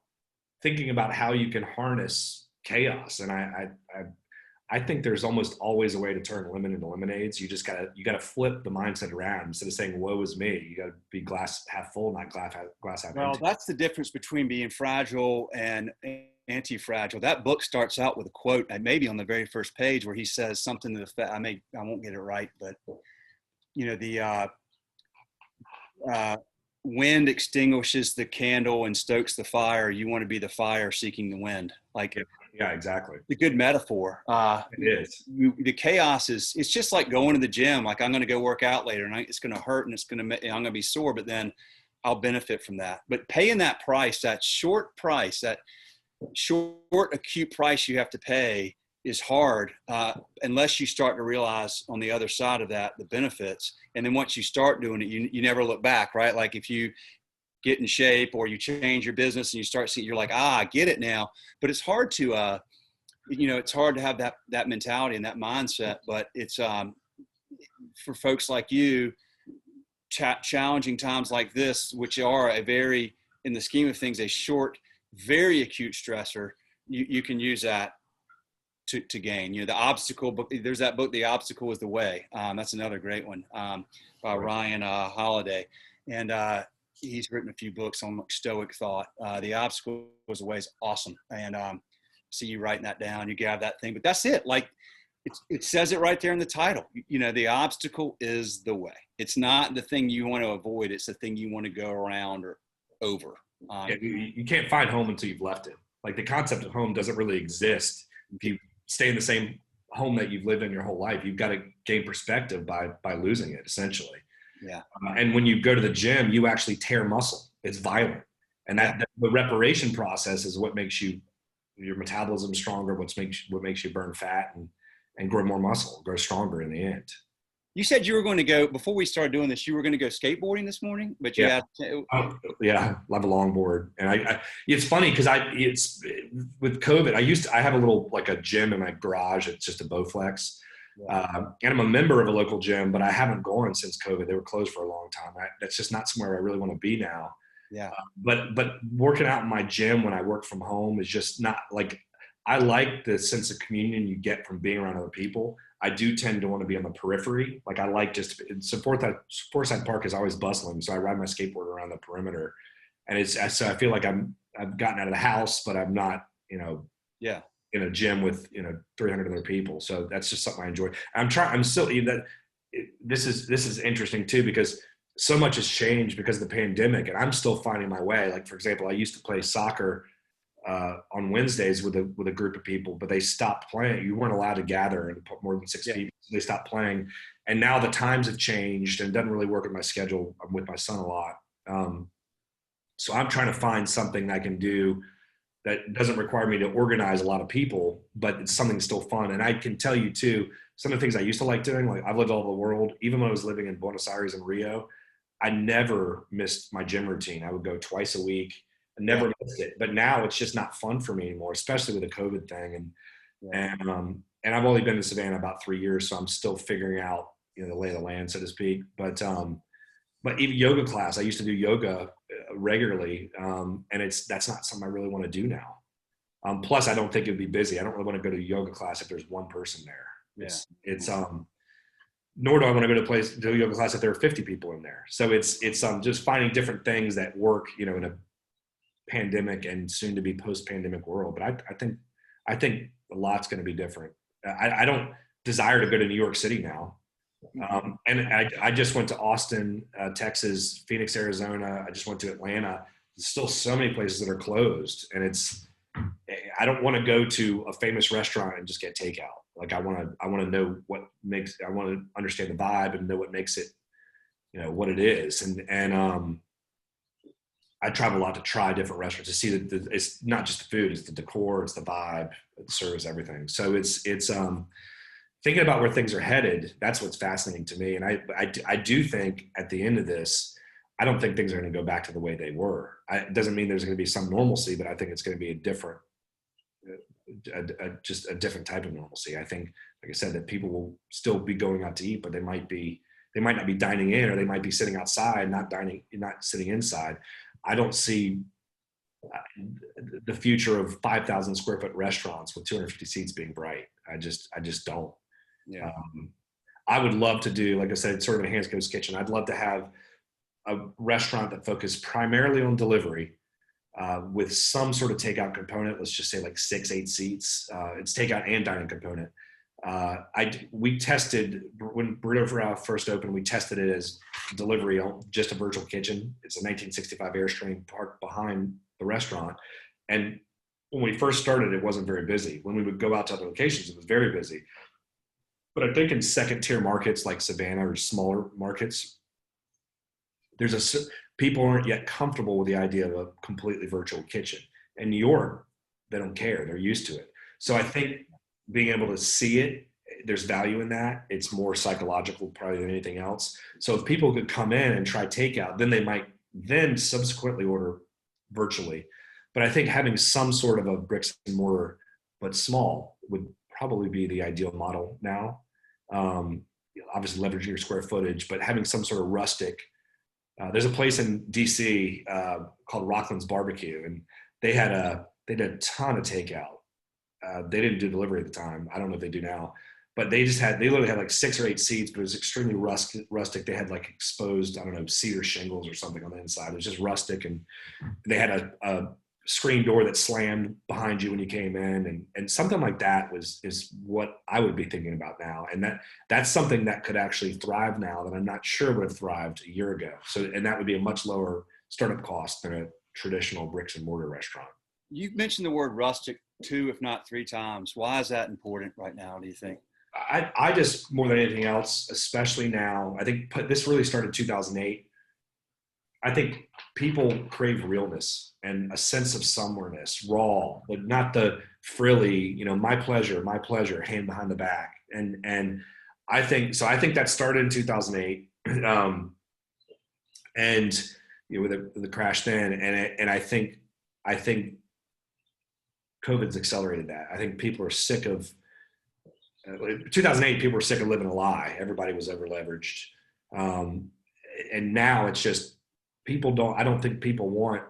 how you can harness chaos. And I think there's almost always a way to turn lemon into lemonades. You gotta flip the mindset around. Instead of saying woe is me, you gotta be glass half full, not glass half empty. Well, that's the difference between being fragile and anti-fragile. That book starts out with a quote, maybe on the very first page, where he says something to the effect, I won't get it right, but wind extinguishes the candle and stokes the fire. You want to be the fire seeking the wind. Like, yeah, exactly. It's a good metaphor. It is. The chaos it's just like going to the gym. Like I'm going to go work out later and it's going to hurt and I'm going to be sore, but then I'll benefit from that. But paying that price, that short acute price you have to pay is hard unless you start to realize on the other side of that the benefits. And then once you start doing it, you never look back, right? Like if you get in shape or you change your business and you start seeing, you're like, I get it now. But it's hard to it's hard to have that mentality and that mindset. But it's for folks like you, challenging times like this, which are a very, in the scheme of things, a short, very acute stressor, you can use that to gain. The obstacle book, there's that book, The Obstacle is the Way. That's another great one by Ryan Holiday. And he's written a few books on stoic thought. The Obstacle is the Way is awesome. And see you writing that down, you grab that thing, but that's it. Like it says it right there in the title. The obstacle is the way. It's not the thing you want to avoid. It's the thing you want to go around or over. You can't find home until you've left it. Like the concept of home doesn't really exist if you stay in the same home that you've lived in your whole life. You've got to gain perspective by losing it, essentially. Yeah. And when you go to the gym, you actually tear muscle. It's violent, and the reparation process is what makes your metabolism stronger. What makes you burn fat and grow more muscle, grow stronger in the end. You said you were going to go, before we started doing this, you were going to go skateboarding this morning, but you had to. I have a longboard. And I it's funny because it's with COVID, I have a little, like a gym in my garage. It's just a Bowflex. Yeah. And I'm a member of a local gym, but I haven't gone since COVID. They were closed for a long time. That's just not somewhere I really want to be now. Yeah. But working out in my gym when I work from home is just not like, I like the sense of communion you get from being around other people. I do tend to want to be on the periphery. Like I like Forsyth Park is always bustling. So I ride my skateboard around the perimeter, and so I feel like I've gotten out of the house, but I'm not, in a gym with, 300 other people. So that's just something I enjoy. This is interesting too, because so much has changed because of the pandemic, and I'm still finding my way. Like, for example, I used to play soccer on Wednesdays with a group of people, but they stopped playing. You weren't allowed to gather and put more than 6 people. So they stopped playing. And now the times have changed and it doesn't really work with my schedule. I'm with my son a lot. So I'm trying to find something I can do that doesn't require me to organize a lot of people, but it's something still fun. And I can tell you too, some of the things I used to like doing, like I've lived all over the world, even when I was living in Buenos Aires and Rio, I never missed my gym routine. I would go twice a week. I never missed it, but now it's just not fun for me anymore, especially with the COVID thing. And I've only been in Savannah about 3 years, so I'm still figuring out, the lay of the land, so to speak. But even yoga class, I used to do yoga regularly, and that's not something I really want to do now. Plus, I don't think it'd be busy. I don't really want to go to a yoga class if there's one person there. Nor do I want to go to a yoga class if there are 50 people in there. So it's just finding different things that work, in a pandemic and soon to be post-pandemic world. But I think a lot's going to be different. I don't desire to go to New York City now. And I just went to Austin, Texas, Phoenix, Arizona. I just went to Atlanta. There's still so many places that are closed, and I don't want to go to a famous restaurant and just get takeout. Like I want to know I want to understand the vibe and know what makes it, what it is. And I travel a lot to try different restaurants to see that it's not just the food, it's the decor, it's the vibe, it serves everything. So it's thinking about where things are headed. That's what's fascinating to me. And I do think at the end of this, I don't think things are going to go back to the way they were. It doesn't mean there's going to be some normalcy, but I think it's going to be just a different type of normalcy. I think, like I said, that people will still be going out to eat, but they might not be dining in, or they might be sitting outside, not sitting inside. I don't see the future of 5,000 square foot restaurants with 250 seats being bright. I just don't. Yeah. I would love to do, like I said, sort of a Hands Ghost Kitchen. I'd love to have a restaurant that focused primarily on delivery, with some sort of takeout component. Let's just say like 6-8 seats. It's takeout and dining component. We tested when Burrito first opened. We tested it as delivery, just a virtual kitchen. It's a 1965 Airstream parked behind the restaurant. And when we first started, it wasn't very busy. When we would go out to other locations, it was very busy. But I think in second tier markets like Savannah or smaller markets, people aren't yet comfortable with the idea of a completely virtual kitchen. In New York, they don't care. They're used to it. So I think being able to see it, there's value in that. It's more psychological probably than anything else. So if people could come in and try takeout, then they might then subsequently order virtually. But I think having some sort of a bricks and mortar, but small, would probably be the ideal model now. Obviously leveraging your square footage, but having some sort of rustic. There's a place in DC called Rockland's Barbecue, and they did a ton of takeout. They didn't do delivery at the time. I don't know if they do now, but they literally had like 6 or 8 seats, but it was extremely rustic. They had like exposed, I don't know, cedar shingles or something on the inside. It was just rustic, and they had a screen door that slammed behind you when you came in, and something like that is what I would be thinking about now. And that's something that could actually thrive now that I'm not sure would have thrived a year ago. So, and that would be a much lower startup cost than a traditional bricks and mortar restaurant. You've mentioned the word rustic 2, if not 3 times. Why is that important right now, do you think? I just, more than anything else, especially now, I think this really started 2008. I think people crave realness and a sense of somewhereness, raw, but not the frilly, my pleasure, hand behind the back. And I think that started in 2008. And with the crash then, and I think COVID's accelerated that. I think people are sick of 2008. People were sick of living a lie. Everybody was over leveraged, and now it's just I don't think people want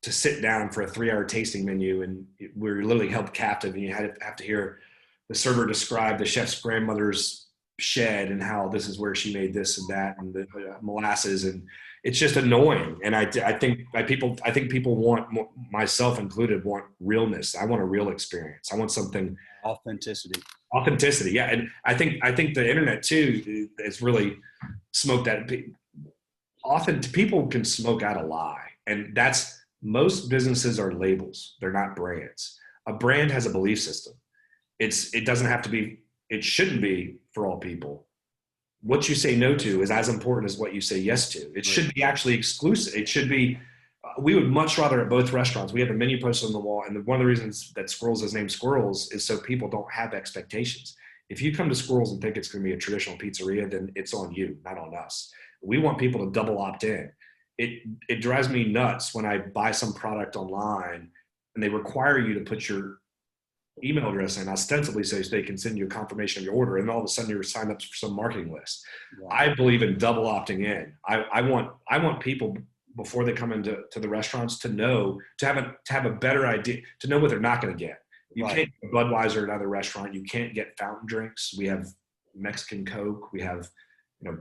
to sit down for a 3-hour tasting menu, and we're literally held captive, and you have to hear the server describe the chef's grandmother's shed and how this is where she made this and that and the molasses, and it's just annoying. And I think people want, myself included, want realness. I want a real experience. I want something Authenticity. Yeah. And I think the internet too has really smoked that. Often people can smoke out a lie, and most businesses are labels. They're not brands. A brand has a belief system. It doesn't have to be, it shouldn't be for all people. What you say no to is as important as what you say yes to. It should be actually exclusive. It should be, we would much rather at both restaurants, we have a menu posted on the wall. And one of the reasons that Squirrels is named Squirrels is so people don't have expectations. If you come to Squirrels and think it's going to be a traditional pizzeria, then it's on you, not on us. We want people to double opt in. It drives me nuts when I buy some product online and they require you to put your email address in, ostensibly so they can send you a confirmation of your order, and all of a sudden you're signed up for some marketing list. Yeah. I believe in double opting in. I want people before they come into the restaurants to have a better idea, to know what they're not going to get. You can't get Budweiser at another restaurant. You can't get fountain drinks. We have Mexican Coke. We have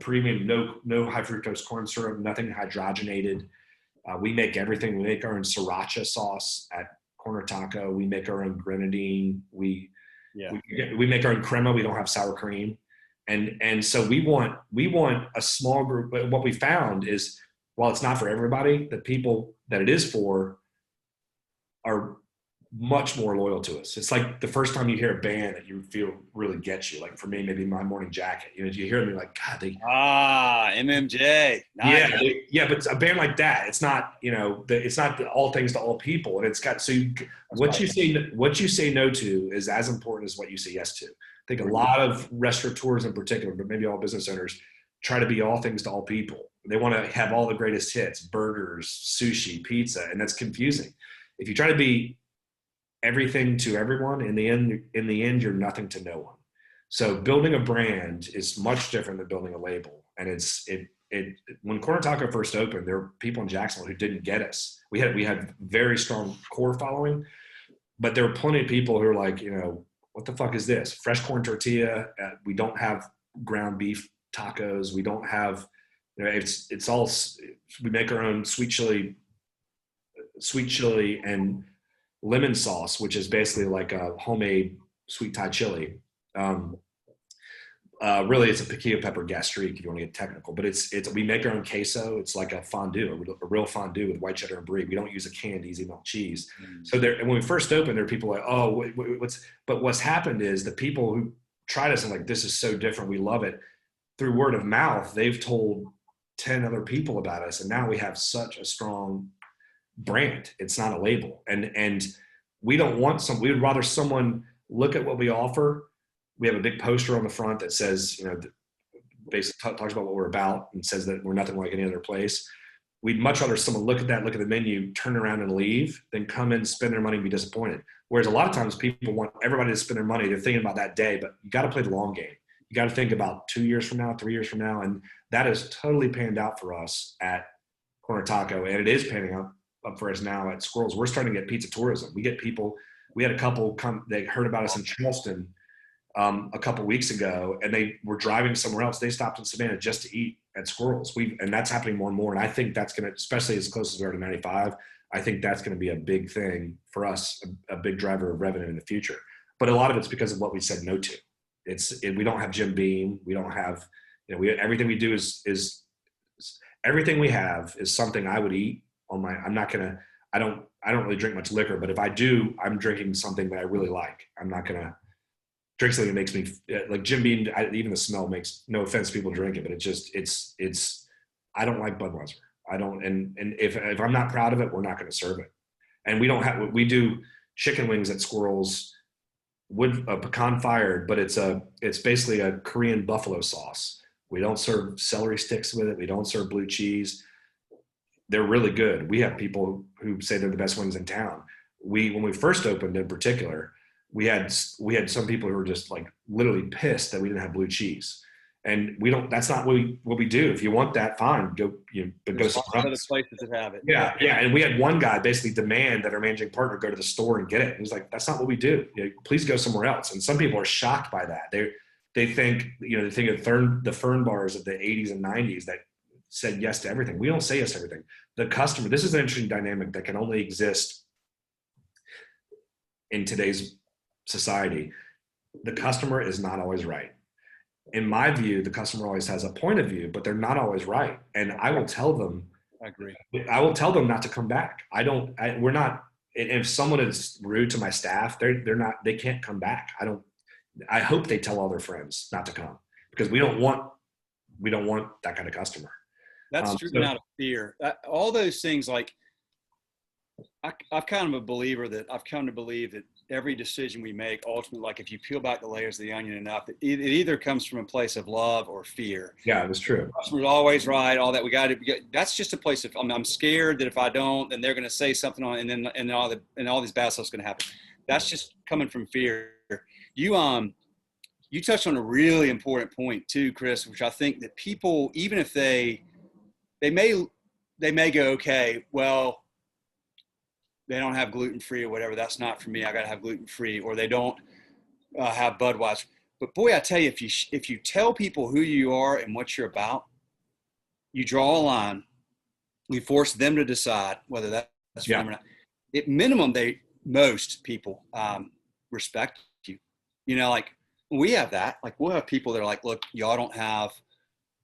premium, no high fructose corn syrup, nothing hydrogenated. We make everything. We make our own sriracha sauce at Corner Taco. We make our own grenadine. We make our own crema. We don't have sour cream. And so we want a small group. But what we found is, while it's not for everybody, the people that it is for are much more loyal to us. It's like the first time you hear a band that you feel really gets you. Like for me, maybe My Morning Jacket. You hear me like, God, MMJ. Nice. Yeah, but a band like that, it's not, it's not all things to all people, and it's got what you say no to is as important as what you say yes to. I think a lot of restaurateurs in particular, but maybe all business owners, try to be all things to all people. They want to have all the greatest hits, burgers, sushi, pizza, and that's confusing. If you try to be everything to everyone, in the end, you're nothing to no one. So building a brand is much different than building a label. And when Corner Taco first opened, there were people in Jacksonville who didn't get us. We had very strong core following, but there were plenty of people who were like, what the fuck is this? Fresh corn tortilla. We don't have ground beef tacos. We don't have, it's all, we make our own sweet chili and lemon sauce, which is basically like a homemade sweet Thai chili. Really, it's a piquillo pepper gastrique if you want to get technical, but we make our own queso. It's like a fondue, a real fondue with white cheddar and brie. We don't use a canned easy melt cheese. So and when we first opened, there were people like, oh, what's happened is the people who tried us and like, this is so different, we love it. Through word of mouth, they've told 10 other people about us, and now we have such a strong brand. It's not a label, and we don't want we would rather someone look at what we offer. We have a big poster on the front that says, basically talks about what we're about and says that we're nothing like any other place. We'd much rather someone look at that, look at the menu, turn around and leave than come in, spend their money and be disappointed. Whereas a lot of times people want everybody to spend their money. They're thinking about that day, but you got to play the long game. You got to think about 2 years from now, 3 years from now. And that has totally panned out for us at Corner Taco. And it is panning up for us now at Squirrels. We're starting to get pizza tourism. We get people, we had a couple come, they heard about us in Charleston a couple weeks ago, and they were driving somewhere else. They stopped in Savannah just to eat at Squirrels. And that's happening more and more. And I think that's going to, especially as close as we are to 95, I think that's going to be a big thing for us, a big driver of revenue in the future. But a lot of it's because of what we said no to. We don't have Jim Beam. We don't have, everything we do is everything we have is something I would eat on my, I don't really drink much liquor, but if I do, I'm drinking something that I really like. I'm not going to drink something that makes me like Jim Beam. Even the smell makes, no offense to people drinking, but I don't like Budweiser. I don't, and if I'm not proud of it, we're not going to serve it. And we do chicken wings at Squirrels, pecan fired, but it's basically a Korean buffalo sauce. We don't serve celery sticks with it. We don't serve blue cheese. They're really good. We have people who say they're the best wings in town. When we first opened in particular, we had some people who were just like literally pissed that we didn't have blue cheese. And that's not what we do. If you want that, fine, go somewhere else. Other places that have it. Yeah. And we had one guy basically demand that our managing partner go to the store and get it. And he's like, that's not what we do. Please go somewhere else. And some people are shocked by that. They think of the Fern bars of the 80s and 90s that said yes to everything. We don't say yes to everything. The customer, this is an interesting dynamic that can only exist in today's society. The customer is not always right. In my view, the customer always has a point of view, but they're not always right. And I will tell them, I agree. I will tell them not to come back. We're not, if someone is rude to my staff, they can't come back. I hope they tell all their friends not to come because we don't want that kind of customer. That's driven out of fear. All those things, like I've kind of a believer that I've come to believe that every decision we make, ultimately, like if you peel back the layers of the onion enough, it either comes from a place of love or fear. Yeah, that's true. The customer's always right. All that we got to. That's just a place of I'm scared that if I don't, then they're going to say something on, and then all these bad stuff's going to happen. That's just coming from fear. You touched on a really important point too, Chris, which I think that people, even if they may go, okay, well, they don't have gluten-free or whatever. That's not for me. I got to have gluten-free, or they don't have Budweiser. But boy, I tell you, if you tell people who you are and what you're about, you draw a line. We force them to decide whether that's for them or not. At minimum, most people respect you. Like we have that. Like we'll have people that are like, look, y'all don't have.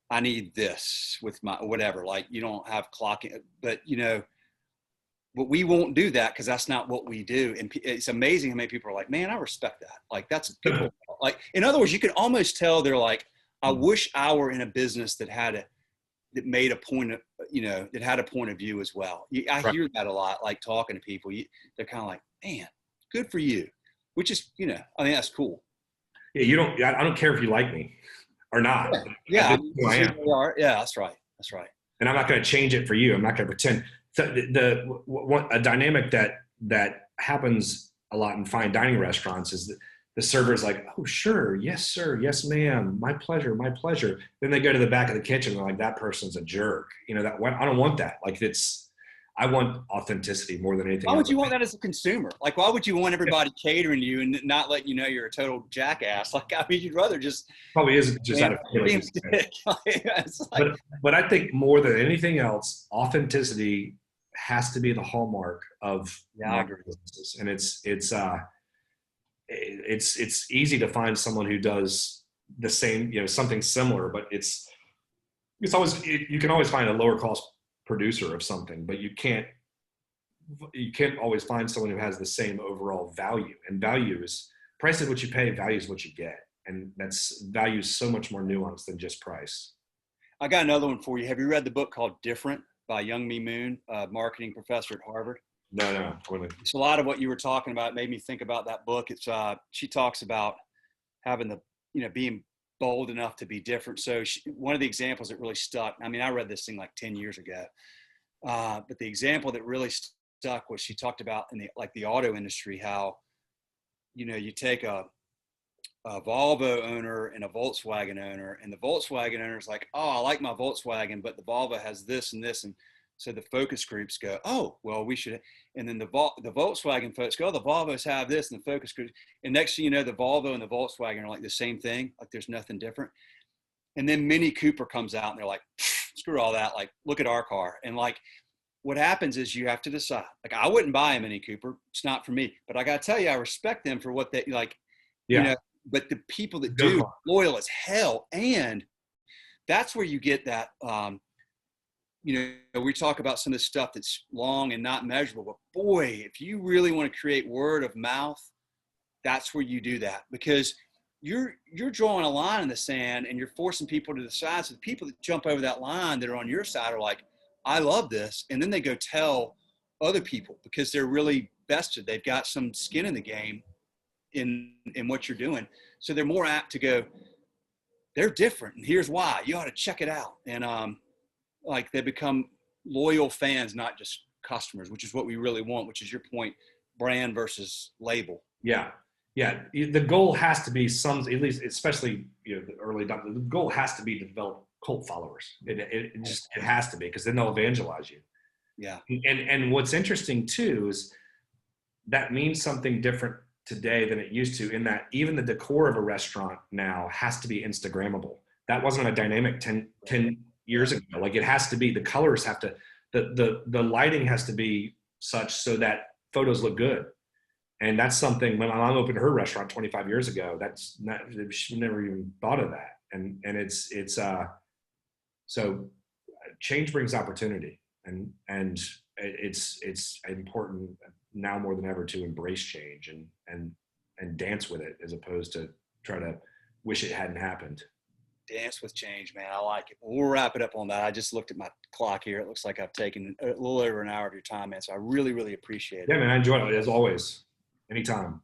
I need this with my whatever. Like you don't have clocking, but But we won't do that because that's not what we do. And it's amazing how many people are like, man, I respect that. Like, that's good. Like, in other words, you can almost tell they're like, I wish I were in a business that made a point of, that had a point of view as well. I hear that a lot, like talking to people. They're kind of like, man, good for you, which is, I think that's cool. Yeah, I don't care if you like me or not. Yeah, I am. Yeah, that's right. That's right. And I'm not going to change it for you. I'm not going to pretend. So a dynamic that happens a lot in fine dining restaurants is that the server's like, oh, sure. Yes, sir. Yes, ma'am. My pleasure. My pleasure. Then they go to the back of the kitchen and they're like, that person's a jerk. I don't want that. Like I want authenticity more than anything. Why would you want that as a consumer? Like, why would you want everybody catering to you and not let you know you're a total jackass? Like, I mean, you'd rather just probably is just out of feeling. But I think more than anything else, authenticity has to be the hallmark of businesses. And it's easy to find someone who does the same, something similar, but it's always, you can always find a lower cost producer of something, but you can't always find someone who has the same overall value. And value is price is what you pay, value is what you get. And value is so much more nuanced than just price. I got another one for you. Have you read the book called Different by Young Mi Moon, a marketing professor at Harvard? No. So a lot of what you were talking about made me think about that book. It's she talks about having the, being bold enough to be different. So one of the examples that really stuck, I mean, I read this thing like 10 years ago, but the example that really stuck was she talked about in the auto industry, how, you take a Volvo owner and a Volkswagen owner, and the Volkswagen owner is like, oh, I like my Volkswagen, but the Volvo has this and this. And so the focus groups go, oh, well, we should. And then the Volkswagen folks go, oh, the Volvos have this, and the focus groups. And next thing you know, the Volvo and the Volkswagen are like the same thing. Like there's nothing different. And then Mini Cooper comes out and they're like, screw all that. Like, look at our car. And like, what happens is you have to decide. Like, I wouldn't buy a Mini Cooper. It's not for me. But I got to tell you, I respect them for what they like, Yeah. But the people that do, loyal as hell. And that's where you get that, we talk about some of this stuff that's long and not measurable, but boy, if you really want to create word of mouth, that's where you do that, because you're drawing a line in the sand and you're forcing people to decide. So the people that jump over that line that are on your side are like, I love this. And then they go tell other people because they're really vested. They've got some skin in the game in what you're doing. So they're more apt to go, they're different. And here's why. You ought to check it out. And like they become loyal fans, not just customers, which is what we really want, which is your point, brand versus label. Yeah. The goal has to be at least, especially, the early, the goal has to be to develop cult followers. It has to be, because then they'll evangelize you. Yeah. And what's interesting too, is that means something different today than it used to, in that even the decor of a restaurant now has to be Instagrammable. That wasn't a dynamic 10 years ago. Like, it has to be, the colors have to, the lighting has to be such so that photos look good. And that's something, when my mom opened her restaurant 25 years ago, that's not, she never even thought of that. And it's so change brings opportunity, and it's important now more than ever to embrace change and dance with it, as opposed to try to wish it hadn't happened. Dance with change, man. I like it. We'll wrap it up on that. I just looked at my clock here. It looks like I've taken a little over an hour of your time, man. So I really, really appreciate it. Yeah, man, I enjoyed it, as always. Anytime.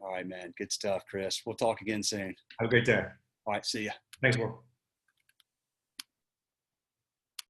All right, man. Good stuff, Chris. We'll talk again soon. Have a great day. All right. See ya. Thanks, Will.